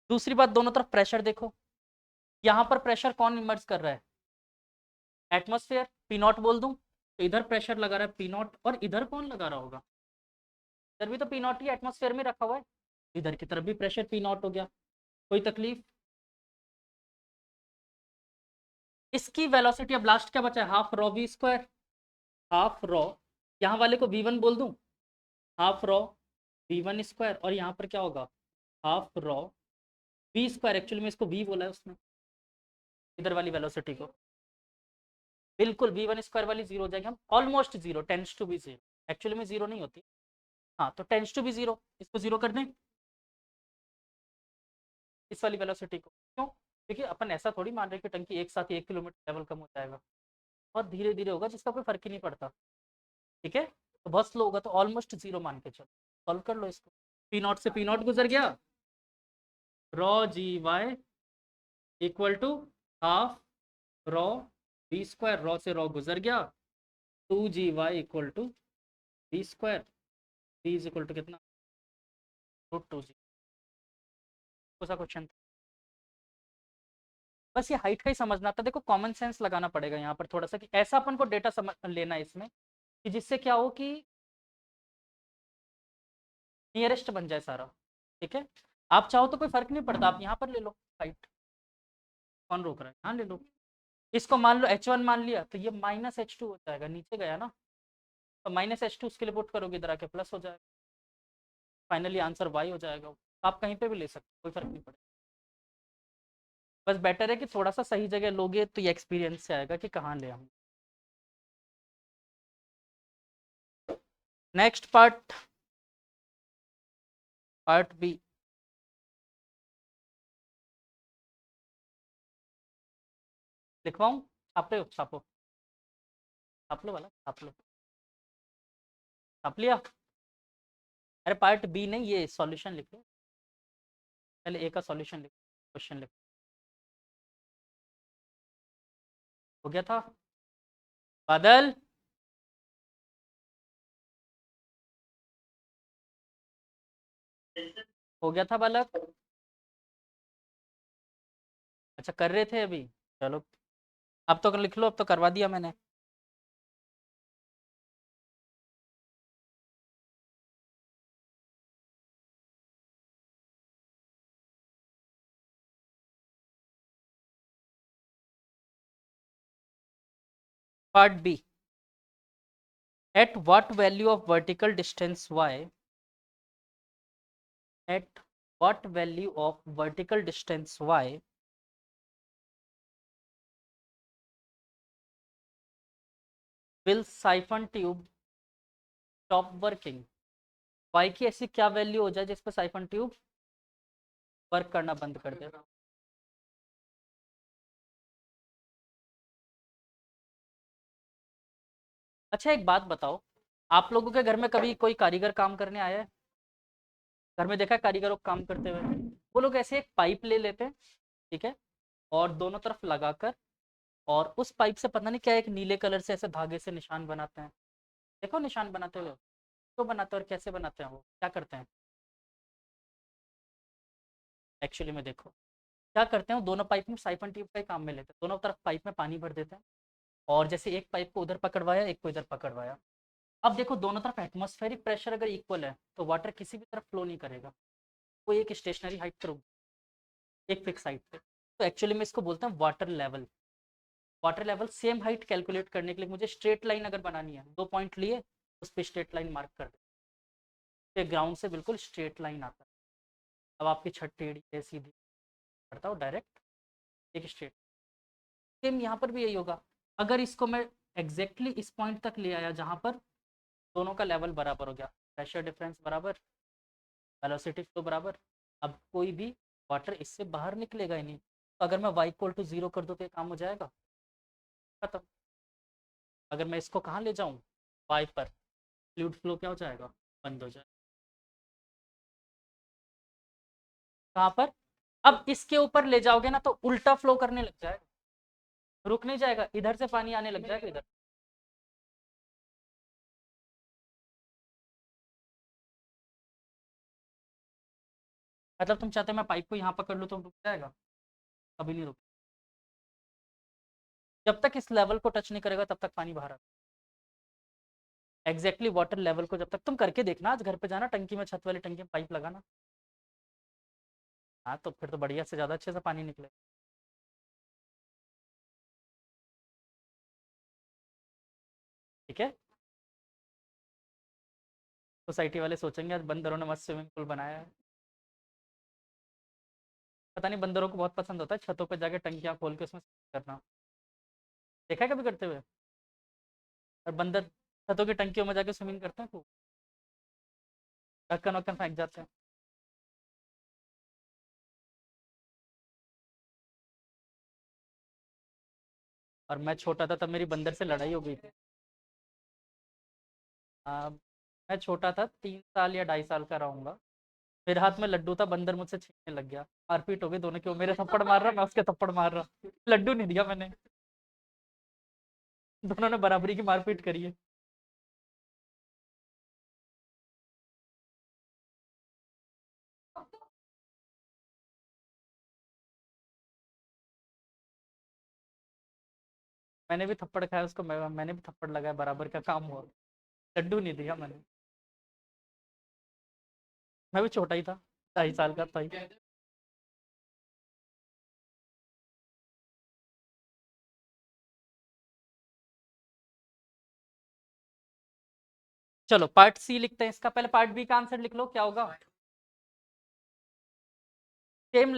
दूसरी बात, दोनों तरफ प्रेशर देखो, यहाँ पर प्रेशर कौन इमर्ज कर रहा है, एटमॉस्फेयर, पी नॉट बोल दूं तो इधर प्रेशर लगा रहा है पी नॉट, और इधर कौन लगा रहा होगा, इधर भी तो पी नॉट ही एटमॉस्फेयर में रखा हुआ है, इधर की तरफ भी प्रेशर पी नॉट हो गया। कोई तकलीफ। इसकी वेलोसिटी अब लास्ट क्या बचा है, half rho V square, half rho, यहाँ वाले को v1 बोल दूं, हाफ रॉ v1 स्क्वायर, और यहाँ पर क्या होगा half rho V square, actually में इसको v बोला है उसने, इधर वाली वेलोसिटी को, बिल्कुल v1 स्क्वायर वाली जीरो हो जाएगी, हम almost zero, tends to be zero, actually में जीरो नहीं होती। हाँ तो टेंस टू बी जीरो, इसको जीरो कर दें इस वाली वेलोसिटी को, क्यों, क्योंकि अपन ऐसा थोड़ी मान रहे कि टंकी एक साथ ही 1 किलोमीटर लेवल कम हो जाएगा, बहुत धीरे धीरे होगा जिसका कोई फर्क ही नहीं पड़ता। ठीक है, तो बहुत स्लो होगा, तो ऑलमोस्ट जीरो मान के चलो, सॉल्व कर लो इसको। पी नॉट से पी नॉट गुजर गया, rho G Y equal to half rho V square, rho से रॉ गुजर गया, 2 GY equal to V square, V is equal to कितना, √2G। कौन सा क्वेश्चन था, बस ये हाइट का ही समझना था। देखो कॉमन सेंस लगाना पड़ेगा यहाँ पर थोड़ा सा, कि ऐसा अपन को डेटा समझ लेना है इसमें कि जिससे क्या हो कि नियरेस्ट बन जाए सारा। ठीक है, आप चाहो तो कोई फर्क नहीं पड़ता, आप यहाँ पर ले लो हाइट, कौन रोक रहा है, यहाँ ले लो। इसको मान लो h1 मान लिया, तो ये -h2 हो जाएगा, नीचे गया ना, तो -h2 उसके लिए पुट करोगे, इधर आके प्लस हो जाएगा, फाइनली आंसर y हो जाएगा। आप कहीं पे भी ले सकते, कोई फर्क नहीं पड़ेगा, बस बेटर है कि थोड़ा सा सही जगह लोगे तो ये एक्सपीरियंस से आएगा कि कहाँ ले हम। Next part, part B. लिखवाऊं, छाप रहे हो, छापो, छाप लो वाला, छाप लो, छाप लिया। अरे पार्ट बी नहीं, ये सॉल्यूशन लिखो, पहले ए का सॉल्यूशन लिखो, क्वेश्चन लिखो। हो गया था बादल, हो गया था बालक, अच्छा कर रहे थे अभी, चलो अब तो लिख लो, अब तो करवा दिया मैंने। Part B, at what value of vertical distance y, at what value of vertical distance y will siphon tube stop working, y की ऐसी क्या वैल्यू हो जाए जिस पर साइफन ट्यूब वर्क करना बंद कर दे। अच्छा एक बात बताओ, आप लोगों के घर में कभी कोई कारीगर काम करने आया है, घर में देखा है कारीगरों को काम करते हुए, वो लोग ऐसे एक पाइप ले लेते हैं, ठीक है, और दोनों तरफ लगाकर, और उस पाइप से पता नहीं क्या एक नीले कलर से ऐसे धागे से निशान बनाते हैं, देखो निशान बनाते हुए, तो बनाते हैं और कैसे बनाते हैं, वो क्या करते हैं एक्चुअली में, देखो क्या करते हैं, वो दोनों पाइप में साइफन ट्यूब का ही काम में लेते हैं, दोनों तरफ पाइप में पानी भर देते हैं, और जैसे एक पाइप को उधर पकड़वाया, एक को इधर पकड़वाया, अब देखो दोनों तरफ एटमॉस्फेरिक प्रेशर अगर इक्वल है तो वाटर किसी भी तरफ फ्लो नहीं करेगा, वो एक स्टेशनरी हाइट पर होगी, एक फिक्स हाइट पे, तो एक्चुअली में इसको बोलते हैं water level. Water level same height calculate करने के लिए मुझे स्ट्रेट लाइन अगर बनानी है, 2 पॉइंट लिए, उस पर स्ट्रेट लाइन मार्क कर दे, ग्राउंड से बिल्कुल स्ट्रेट लाइन आता है, अब आपकी छत टेढ़ी है सीधी, करता हूँ डायरेक्ट एक स्ट्रेट, सेम यहाँ पर भी यही होगा, अगर इसको मैं एग्जैक्टली इस पॉइंट तक ले आया जहाँ पर दोनों का लेवल बराबर हो गया, प्रेशर डिफरेंस बराबर, वेलोसिटी फ्लो बराबर, अब कोई भी वाटर इससे बाहर निकलेगा ही नहीं, तो अगर मैं y इक्वल टू 0 कर दूँ तो ये काम हो जाएगा, खत्म। अगर मैं इसको कहाँ ले जाऊँ, वाई पर, फ्लूइड फ्लो क्या हो जाएगा, बंद हो जाए। कहाँ पर, अब इसके ऊपर ले जाओगे ना तो उल्टा फ्लो करने लग जाएगा, रुक नहीं जाएगा, इधर से पानी आने लग जाएगा इधर। मतलब तुम चाहते हो मैं पाइप को यहाँ पकड़ लूँ तो रुक जाएगा, कभी नहीं रुक। जब तक इस लेवल को टच नहीं करेगा तब तक पानी बाहर आता है। एग्जैक्टली वाटर लेवल को जब तक तुम करके देखना, आज घर पे जाना, टंकी में, छत वाली टंकी में पाइप लगाना। हाँ तो फिर तो बढ़िया से ज्यादा अच्छे से पानी निकले। ठीक है। सोसाइटी वाले सोचेंगे आज बंदरों ने मस्त स्विमिंग पूल बनाया है। पता नहीं बंदरों को बहुत पसंद होता है छतों पे जाके टंकियां खोल के उसमें करना। देखा है कभी करते हुए? और बंदर छतों की टंकियों में जाके स्विमिंग करते हैं खूब, ढक्कन वक्कन फेंक जाते हैं। और मैं छोटा था तब मेरी बंदर से लड़ाई हो गई थी। मैं छोटा था, 3 साल या 2.5 साल का रहूंगा। मेरे हाथ में लड्डू था, बंदर मुझसे छीनने लग गया, मारपीट हो गई दोनों की, वो मेरे थप्पड़ मार रहा, मैं उसके थप्पड़ मार रहा, लड्डू नहीं दिया मैंने। दोनों ने बराबरी की मारपीट करी है। मैंने भी थप्पड़ खाया उसको, मैंने भी थप्पड़ लगाया, बराबर का काम हुआ। लड्डू नहीं दिया मैंने। मैं भी छोटा ही था, 2.5 साल का था ही। चलो पार्ट सी लिखते हैं इसका, पहले पार्ट बी का आंसर लिख लो क्या होगा। सेम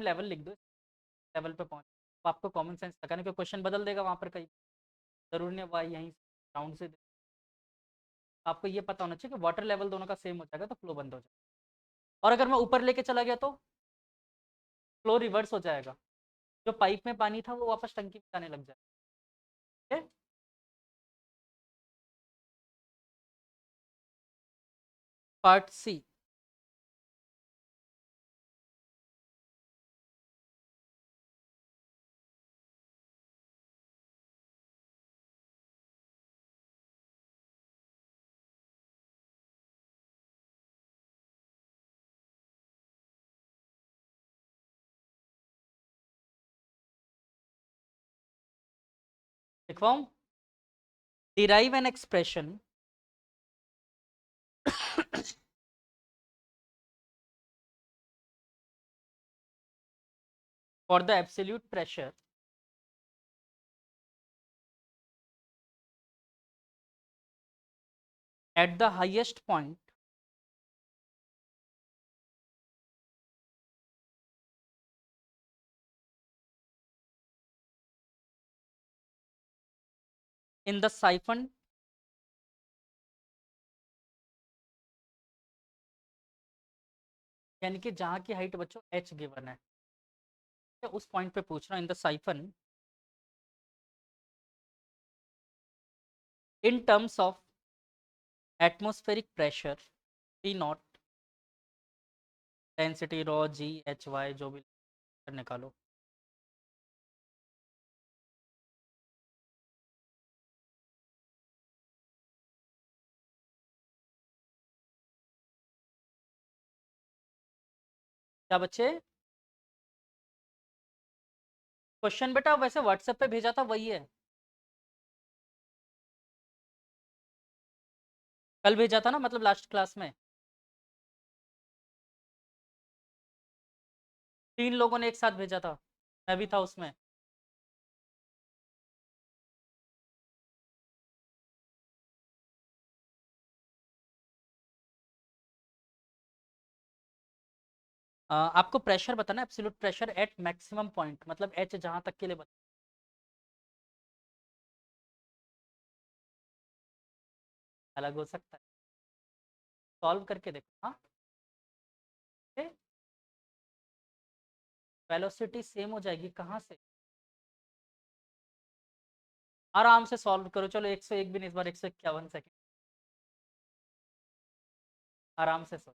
लेवल लिख दो, लेवल पे पहुंच। तो आपको कॉमन सेंस लगा नहीं, क्वेश्चन बदल देगा वहां पर कहीं, जरूरी नहीं वाई यहीं राउंड से आपको ये पता होना चाहिए कि वाटर लेवल दोनों का सेम हो जाएगा तो फ्लो बंद हो जाएगा। और अगर मैं ऊपर लेके चला गया तो फ्लो रिवर्स हो जाएगा, जो पाइप में पानी था वो वापस टंकी में जाने लग जाएगा। ठीक है? Part C. लिखवाऊं, derive an expression for the absolute pressure at the highest point in the siphon यानी कि जहां की हाइट बच्चों h गिवन है, उस पॉइंट पे पूछ रहा हूं, in the siphon in terms of atmospheric pressure P not, density rho G H Y जो भी निकालो। क्या बच्चे, क्वेश्चन बेटा वैसे व्हाट्सएप पे भेजा था वही है, कल भेजा था ना, मतलब लास्ट क्लास में 3 लोगों ने एक साथ भेजा था, मैं भी था उसमें। आपको प्रेशर बताना, absolute pressure at maximum point, मतलब एच जहां तक के लिए अलग हो सकता है, सॉल्व करके देखो। हाँ, वेलोसिटी सेम हो जाएगी कहाँ से, आराम से सॉल्व करो। चलो 101 भी नहीं, इस बार 151 सेकंड। आराम से सॉल्व।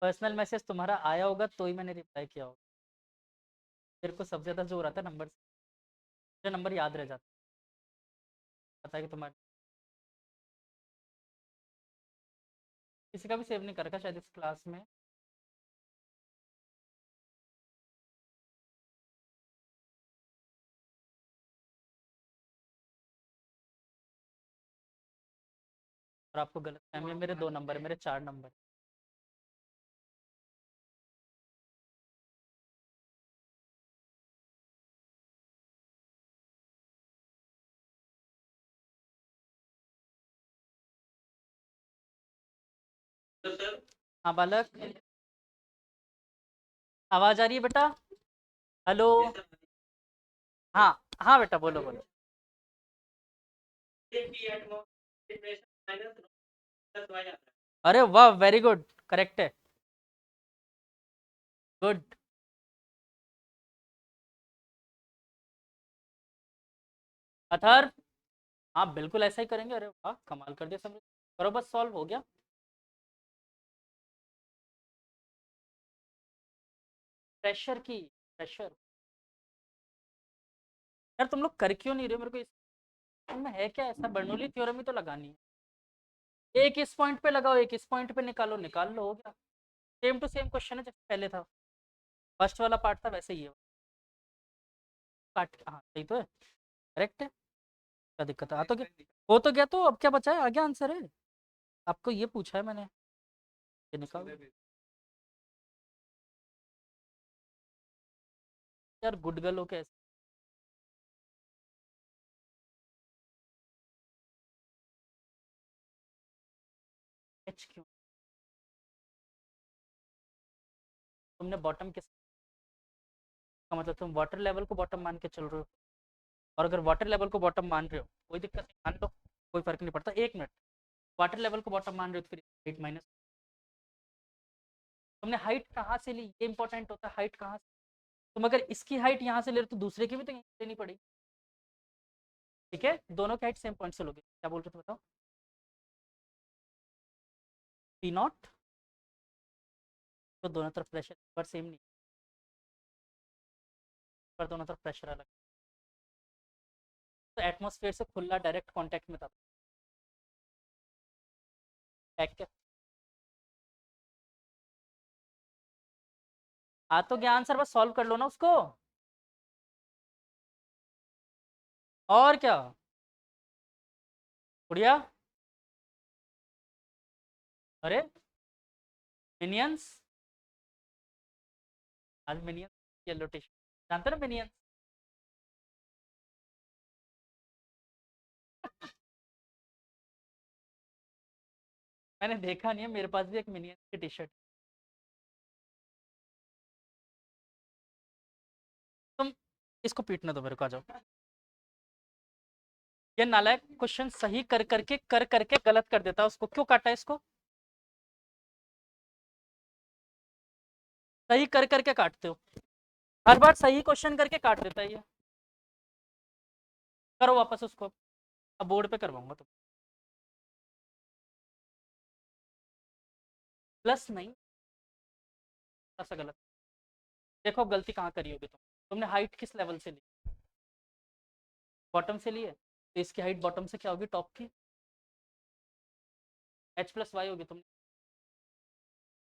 पर्सनल मैसेज तुम्हारा आया होगा तो ही मैंने रिप्लाई किया होगा। मेरे को सबसे ज्यादा जोर आता है नंबर से, मुझे नंबर याद रह जाता है। पता है कि तुम्हारे किसी का भी सेव नहीं कर रखा शायद इस क्लास में। और आपको गलत फहमी है, मेरे 2 नंबर है, मेरे 4 नंबर। हाँ बालक, आवाज आ रही है बेटा? हेलो। हाँ हाँ बेटा, बोलो बोलो। अरे वाह, वेरी गुड, करेक्ट है। गुड। अथर। हाँ बिल्कुल ऐसा ही करेंगे। अरे वाह, कमाल कर दिया सब। करो बस, सॉल्व हो गया। प्रेशर की, प्रेशर। यार तुम लोग कर क्यों नहीं रहे हो? मेरे को इसमें है क्या ऐसा? बर्नौली थ्योरम ही तो लगानी है। एक इस पॉइंट पे लगाओ, एक इस पॉइंट पे निकालो, निकाल लो, हो गया। सेम टू सेम क्वेश्चन है जैसे पहले था। फर्स्ट वाला पार्ट था वैसे ही है। काट, हाँ सही तो है, करेक्ट है। क्या दिक्कत है? आ तो गया, हो तो गया, तो अब क्या बचा है? आगे आंसर है। आपको ये पूछा है मैंने, ये निकाल। यार गुड गर्ल हो कैसे? एच क्यों? तुमने बॉटम किस का मतलब, तुम वाटर लेवल को बॉटम मान के चल रहे हो? और अगर वाटर लेवल को बॉटम मान रहे हो, कोई दिक्कत नहीं, मान लो, कोई फर्क नहीं पड़ता। 1 मिनट, वाटर लेवल को बॉटम मान रहे हो तो फिर हाइट माइनस। तुमने हाइट कहाँ से ली, ये इंपॉर्टेंट होता है, हाइट कहाँ से? तुम अगर इसकी हाइट यहाँ से ले रहे हो तो दूसरे की भी तो यहाँ लेनी पड़ेगी। ठीक है, दोनों की हाइट सेम पॉइंट से लोगे। क्या बोल रहे थे बताओ? P not. तो दोनों तरफ प्रेशर पर सेम नहीं, पर दोनों तरफ प्रेशर अलग। तो एटमोसफेयर से खुला डायरेक्ट कांटेक्ट में था। क्या? हाँ तो ज्ञान सर, बस सॉल्व कर लो ना उसको। और क्या? बढ़िया। अरे मिनियंस, आज मिनियंस येलो टी शर्ट, जानते हो ना मिनियंस? मैंने देखा नहीं है, मेरे पास भी एक मिनियंस की टी शर्ट। तुम इसको पीटने दो मेरे को, आ जाओ। ये नालायक क्वेश्चन सही कर करके गलत कर देता है। उसको क्यों काटा है इसको? सही कर करके काटते हो, हर बार सही क्वेश्चन करके काट देता है ये। करो वापस उसको, अब बोर्ड पे करवाऊंगा तो। प्लस नहीं, ऐसा गलत। देखो गलती कहाँ करी होगी तुमने हाइट किस लेवल से ली? बॉटम से ली है, तो इसकी हाइट बॉटम से क्या होगी? टॉप की। एच प्लस वाई होगी तुमने,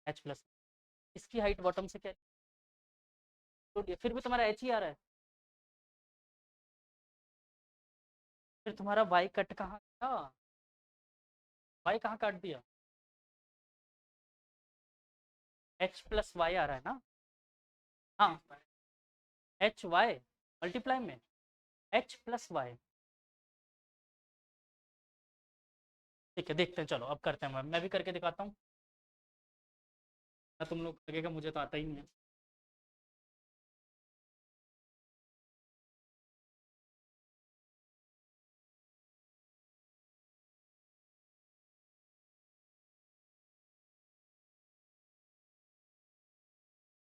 एच प्लस। इसकी हाइट बॉटम से क्या है? फिर भी तुम्हारा एच ही आ रहा है। फिर तुम्हारा वाई कट कहाँ था? वाई कहाँ काट दिया? एच प्लस वाई आ रहा है ना? हाँ, एच वाई मल्टीप्लाई में एच प्लस वाई। ठीक है, देखते हैं, चलो अब करते हैं। मैं भी करके दिखाता हूँ। तुम लोग लगेगा मुझे तो आता ही नहीं है।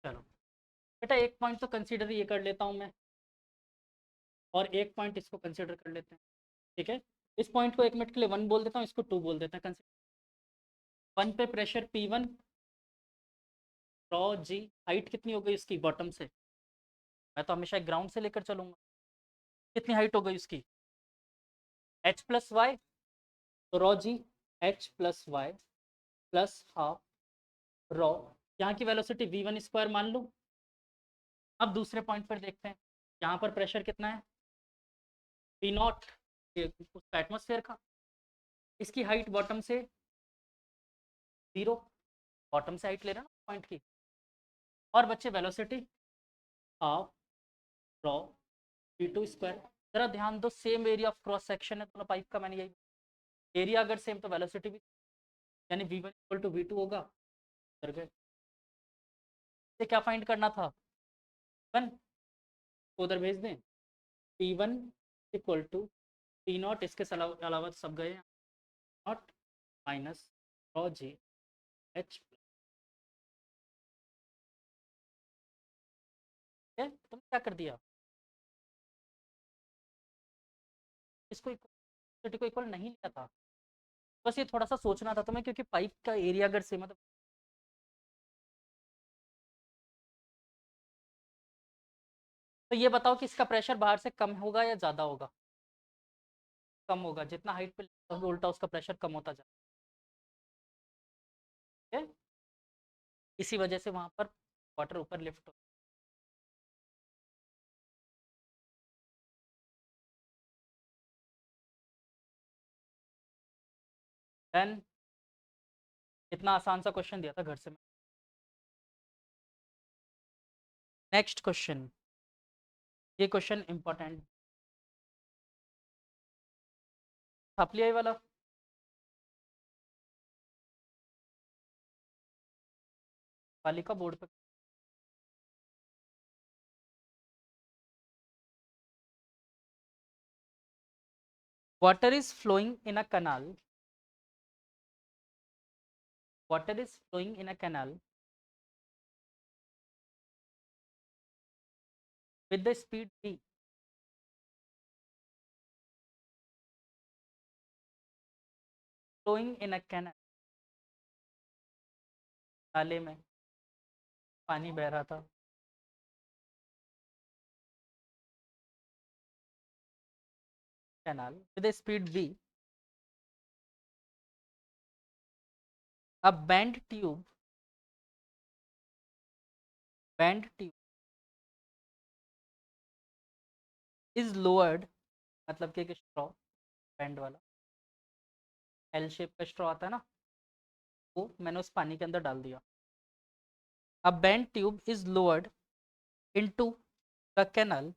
चलो बेटा, एक पॉइंट तो कंसीडर ये कर लेता हूँ मैं, और एक पॉइंट इसको कंसीडर कर लेते हैं। ठीक है, इस पॉइंट को एक मिनट के लिए वन बोल देता हूँ, इसको टू बोल देते हैं। कंसीडर वन पे प्रेशर P1, रॉ जी, हाइट कितनी हो गई इसकी बॉटम से? मैं तो हमेशा ग्राउंड से लेकर चलूंगा। कितनी हाइट हो गई उसकी? एच प्लस वाई, तो rho G H plus Y plus half rho, यहाँ की वेलोसिटी v1 स्क्वायर मान लो। अब दूसरे पॉइंट पर देखते हैं, यहाँ पर प्रेशर कितना है? पी नॉट, उसका एटमोसफेयर का। इसकी हाइट बॉटम से 0, बॉटम से हाइट ले रहा ना पॉइंट की। और बच्चे velocity half rho v2 square. जरा ध्यान दो, same area of cross section है दोनों पाइप का, मैंने यही, एरिया अगर सेम तो वेलोसिटी भी, यानी v1 = v2 होगा। कर गए, इसे क्या फाइंड करना था? वन को उधर भेज दें, P1 = P नॉट, इसके अलावा तो सब गए हैं, not minus raw G H. तुमने क्या कर दिया? इसको वेलोसिटी को इक्वल नहीं लिया था। बस ये थोड़ा सा सोचना था तुम्हें, क्योंकि पाइप का एरिया अगर सेम है तो। तो ये बताओ कि इसका प्रेशर बाहर से कम होगा या ज़्यादा होगा? कम होगा, जितना हाइट पे उल्टा उसका प्रेशर कम होता जाए। ठीक है? इसी वजह से वहां पर वाटर ऊपर लिफ्ट हो। देन इतना आसान सा क्वेश्चन दिया था घर से। नेक्स्ट क्वेश्चन, ये क्वेश्चन इंपॉर्टेंट, छाप लिया ये वाला। पालिका बोर्ड पे। Water is flowing in a canal, water is flowing in a canal with the speed v, flowing in a canal, नाले में पानी बह रहा था, canal with a speed v, a bend tube is lowered, मतलब कि एक स्ट्रॉ, बैंड वाला एल शेप का स्ट्रॉ आता है ना, वो मैंने उस पानी के अंदर डाल दिया। A bent tube is lowered into the canal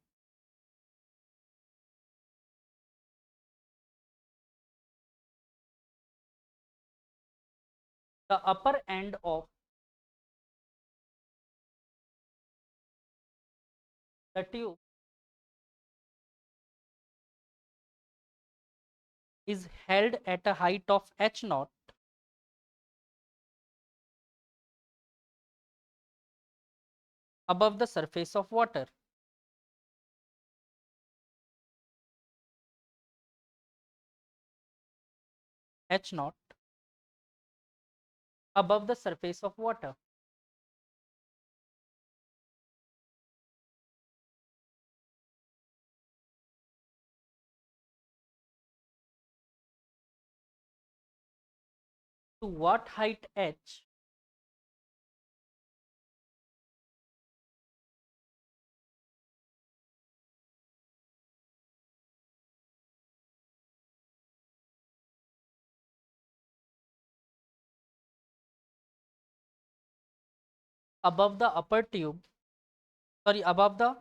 the upper end of the tube is held at a height of h naught above the surface of water, h naught above the surface of water. To what height h above the upper tube, sorry, above the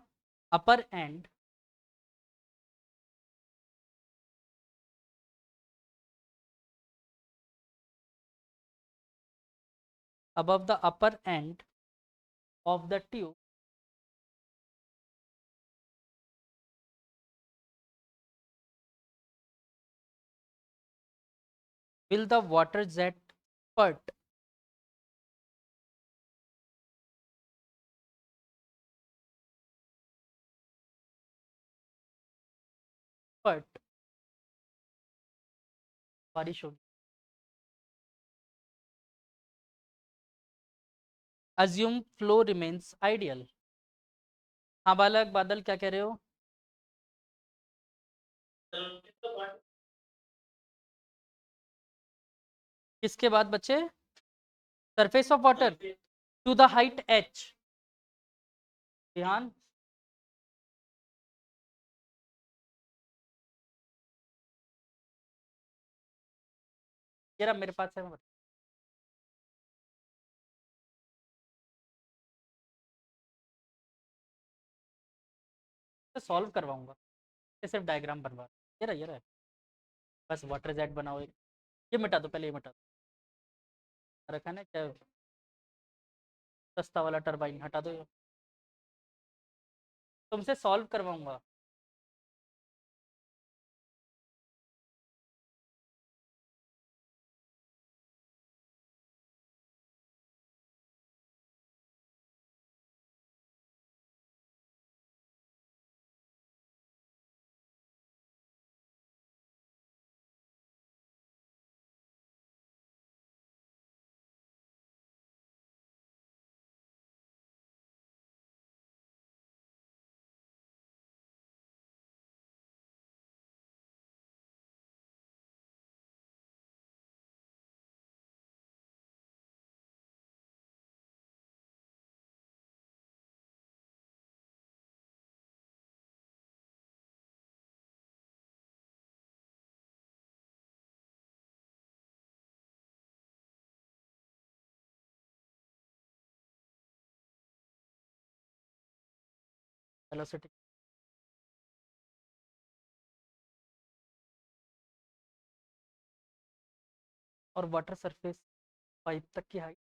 upper end above the upper end of the tube will the water jet spurt spurt बारिश होगी. Assume flow remains ideal. हाँ बालक बादल क्या कह रहे हो? किसके बाद बच्चे? Surface of water to the height h. ध्यान. ये रहा मेरे पास है, मैं सॉल्व करवाऊंगा. ये सिर्फ डायग्राम बनवा. ये रहा बस वाटर जेट बनाओ एक. ये मिटा दो पहले, ये मिटा दो. रखा ना क्या सस्ता वाला टरबाइन हटा दो. ये तुमसे सॉल्व करवाऊंगा. वेलोसिटी और वाटर सरफेस पाइप तक की हाइट.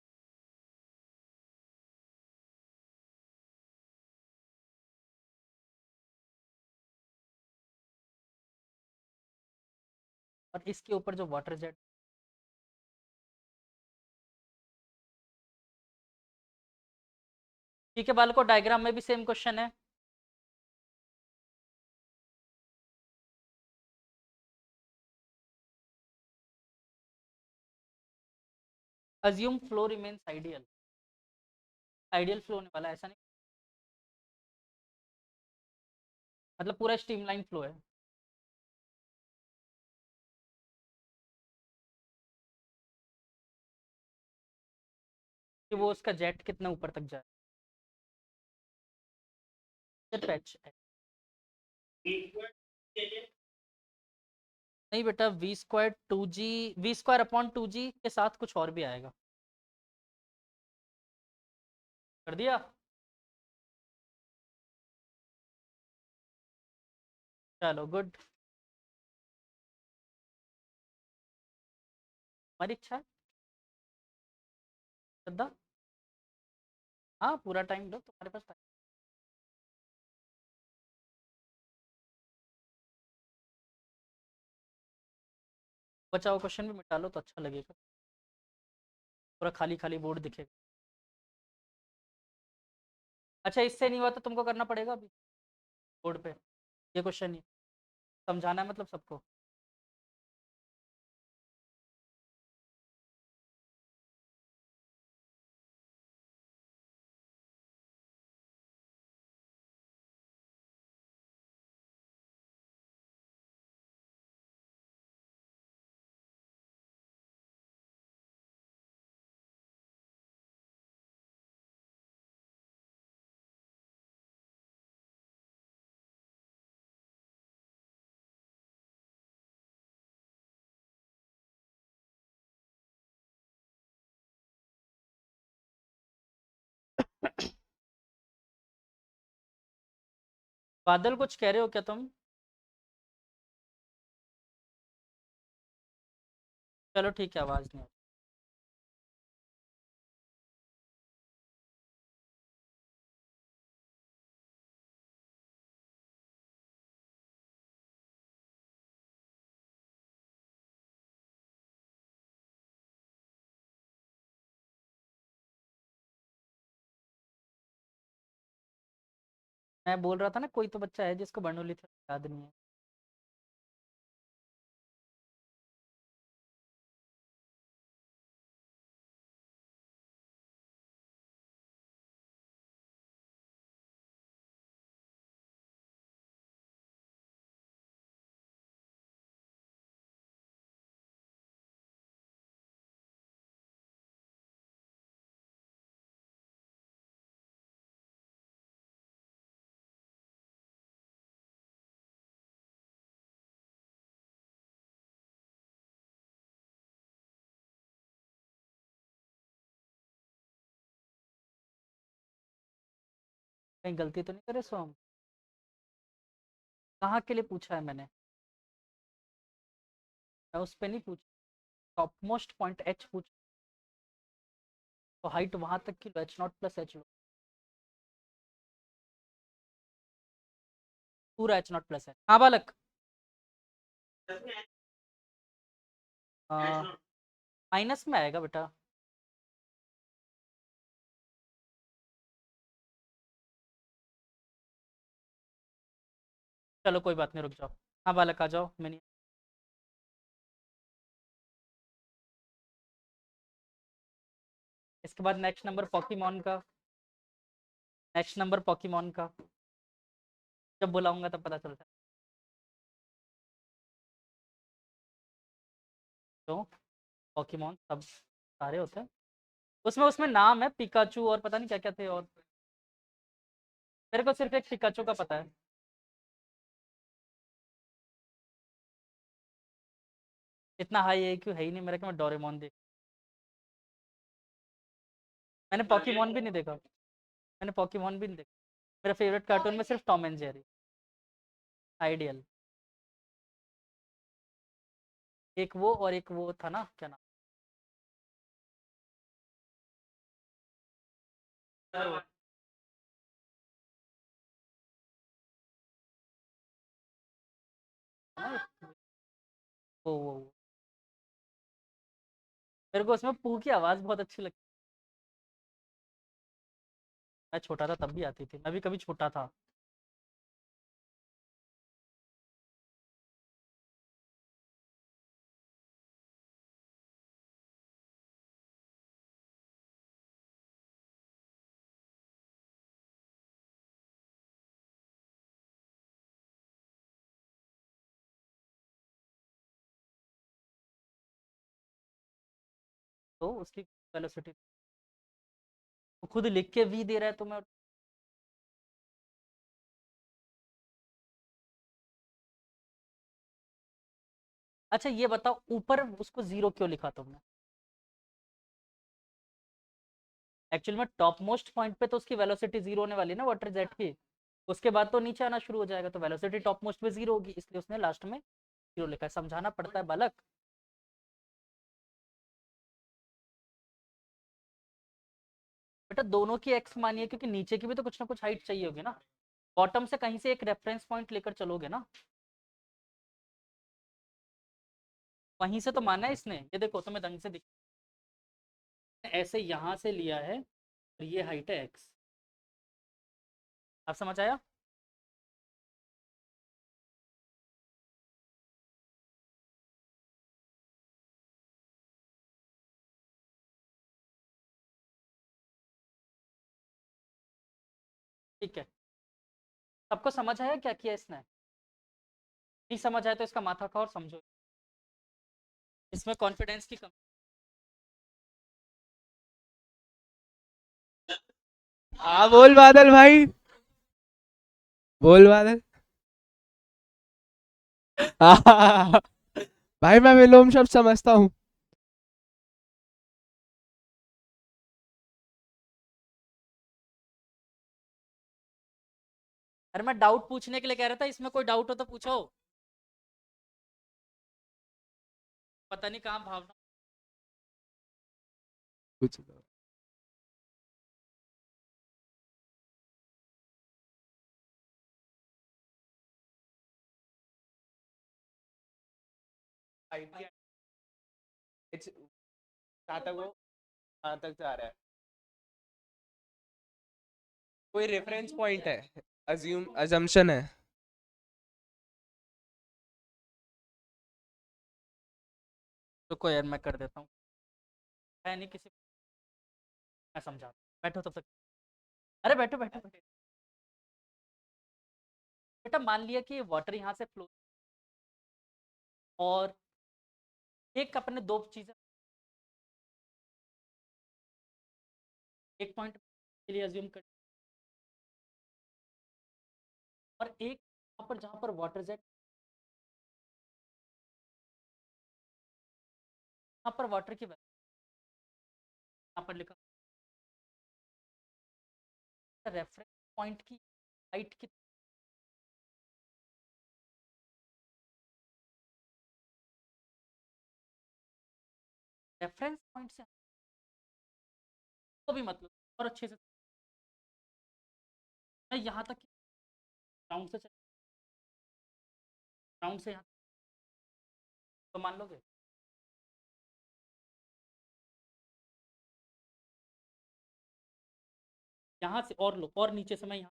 और इसके ऊपर जो वाटर जेट. ठीक है बालकों, डायग्राम में भी सेम क्वेश्चन है. Assume flow remains ideal. Ideal flow होने वाला है, ऐसा नहीं मतलब पूरा स्ट्रीमलाइन फ्लो है. कि वो उसका जेट कितना ऊपर तक जाए. सिर्फ एच. नहीं बेटा, V square two G, V square upon two G के साथ कुछ और भी आएगा. कर दिया. चलो गुड. हमारी इच्छा है. श्रद्धा. हाँ पूरा टाइम लो, तुम्हारे पास टाइम. बचा हुआ क्वेश्चन भी मिटा लो तो अच्छा लगेगा. पूरा खाली खाली बोर्ड दिखेगा. अच्छा इससे नहीं हुआ तो तुमको करना पड़ेगा अभी बोर्ड पे. ये क्वेश्चन ही समझाना है मतलब सबको. बादल कुछ कह रहे हो क्या तुम? चलो ठीक है, आवाज नहीं आ रही। मैं बोल रहा था ना, कोई तो बच्चा है जिसको बर्नौली थे, याद नहीं है। कहीं गलती तो नहीं करे सो हम? कहाँ के लिए पूछा है मैंने? मैं उस पे नहीं पूछ, टॉप मोस्ट पॉइंट एच पूछ। तो हाइट वहां तक की लो, एच नॉट प्लस एच लो। पूरा एच नॉट प्लस है, हाँ बालक। माइनस में आएगा बेटा। चलो कोई बात नहीं, रुक जाओ। हाँ बालक आ जाओ, मैंने। इसके बाद नेक्स्ट नंबर पॉकीमॉन का। नेक्स्ट नंबर पॉकीमॉन का। जब बुलाऊंगा तब पता चलता है। तो पॉकीमॉन सब सारे होते हैं। उसमें उसमें नाम है पिकाचू और पता नहीं क्या क्या थे और। मेरे को सिर्फ एक पिकाचू का पता है। इतना हाई आईक्यू है ही नहीं मेरा कि मैं डोरेमोन देख। मैंने पॉकीमॉन भी नहीं देखा। मैंने पॉकीमॉन भी नहीं देखा। मेरा फेवरेट कार्टून में सिर्फ टॉम एंड जेरी। आइडियल। एक वो और एक वो था ना, क्या नाम? यार वो मेरे को उसमें पू की आवाज बहुत अच्छी लगती। मैं छोटा था तब भी आती थी, मैं भी कभी छोटा था। तो उसकी वेलोसिटी, वो खुद लिख के वी दे रहा है तो मैं। अच्छा ये बताओ, ऊपर उसको जीरो क्यों लिखा तुमने? एक्चुअल में टॉप मोस्ट पॉइंट पे तो उसकी वेलोसिटी जीरो होने वाली है ना, वाटर जेट की। उसके बाद तो नीचे आना शुरू हो जाएगा, तो वेलोसिटी टॉप मोस्ट पे जीरो होगी, इसलिए उसने लास्ट में जीरो लिखा है। समझाना पड़ता है बालक। बेटा दोनों की एक्स मानिए, क्योंकि नीचे की भी तो कुछ ना कुछ हाइट चाहिए होगी ना। बॉटम से कहीं से एक रेफरेंस पॉइंट लेकर चलोगे ना। वहीं से तो माना है इसने, ये देखो तुम्हें ढंग से दिख। ऐसे यहाँ से लिया है और ये हाइट है एक्स। आप समझ आया? ठीक है। सबको समझ आया क्या किया इसने? नहीं समझ आया तो इसका माथा खाओ और समझो। इसमें कॉन्फिडेंस की कमी। हाँ बोल बादल भाई। बोल बादल। हाँ, भाई मैं विलोम शब्द समझता हूँ। अरे मैं डाउट पूछने के लिए कह रहा था, इसमें कोई डाउट हो तो पूछो। पता नहीं कहाँ भावना। कुछ आइडिया कहाँ तक वो कहाँ तक जा रहा है, कोई रेफरेंस पॉइंट है, अजम्पशन है। रुको यार मैं कर देता हूँ, है नहीं किसी, मैं समझा, बैठो तब तक। अरे बैठो बैठो बैठो। बेटा मान लिया कि वाटर यहाँ से फ्लो, और एक अपने दो चीजें, एक पॉइंट के लिए अज्यूम कर, और एक यहाँ पर जहाँ पर वाटर जेट, यहाँ पर वाटर की वैल्यू यहाँ पर लिखा, रेफरेंस पॉइंट की हाइट की, रेफरेंस पॉइंट से तो भी मतलब और अच्छे से, मैं यहाँ तक राउंड से राउंड से यहाँ तो मान लोगे, यहाँ से और लो, और नीचे से मैं यहाँ।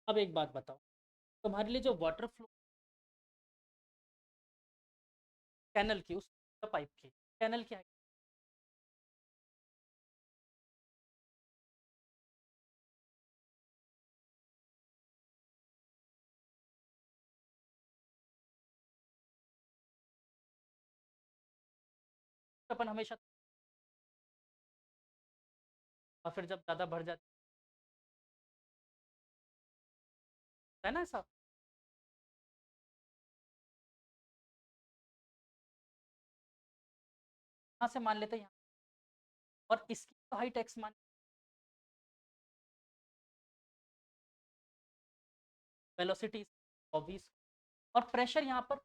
अब एक बात बताओ, तुम्हारे लिए जो वाटर फ्लो कैनल की, उस पाइप की कैनल की हाइट, अपन हमेशा, और फिर जब ज़्यादा भर जाती है ना ऐसा, यहाँ से मान लेते हैं यहाँ, और इसकी तो हाइट एक्स मान, वेलोसिटी 24, और प्रेशर यहाँ पर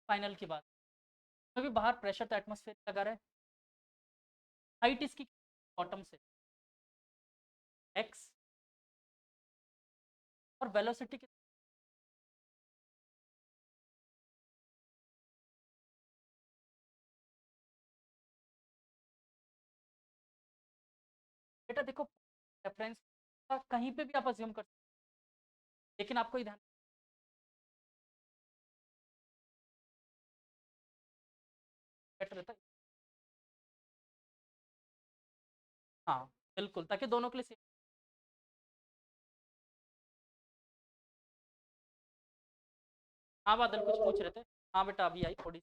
फाइनल की बात, अभी बाहर प्रेशर तो एटमोसफेयर लगा रहा है, हाइट इसकी बॉटम से एक्स, और वेलोसिटी की, बेटा देखो रेफरेंस कहीं पे भी आप अज्यूम कर सकते हो, लेकिन आपको ही ध्यान बेटर रहता है। हाँ बिल्कुल, ताकि दोनों के लिए सेम। हाँ बादल कुछ पूछ रहे थे। हाँ बेटा अभी आई थोड़ी,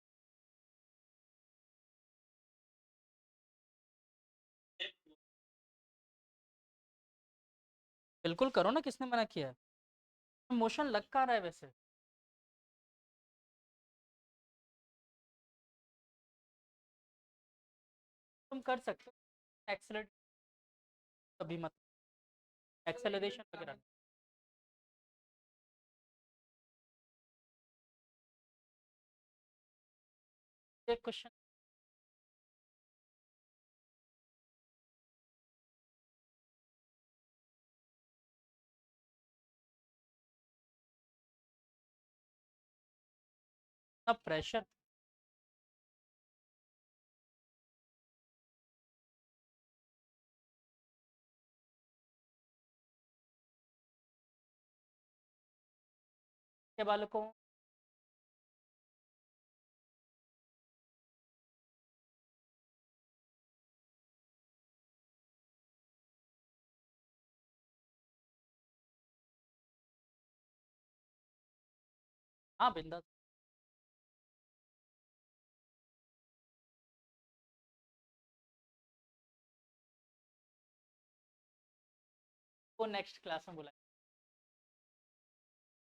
बिल्कुल करो ना, किसने मना किया है, मोशन लग का रहा है वैसे, तुम कर सकते हो एक्सेलरेट, कभी मत एक्सेलरेशन वगैरह। एक क्वेश्चन, अब प्रेशर के बालकों, हाँ बिंदास, वो नेक्स्ट क्लास में बुलाए।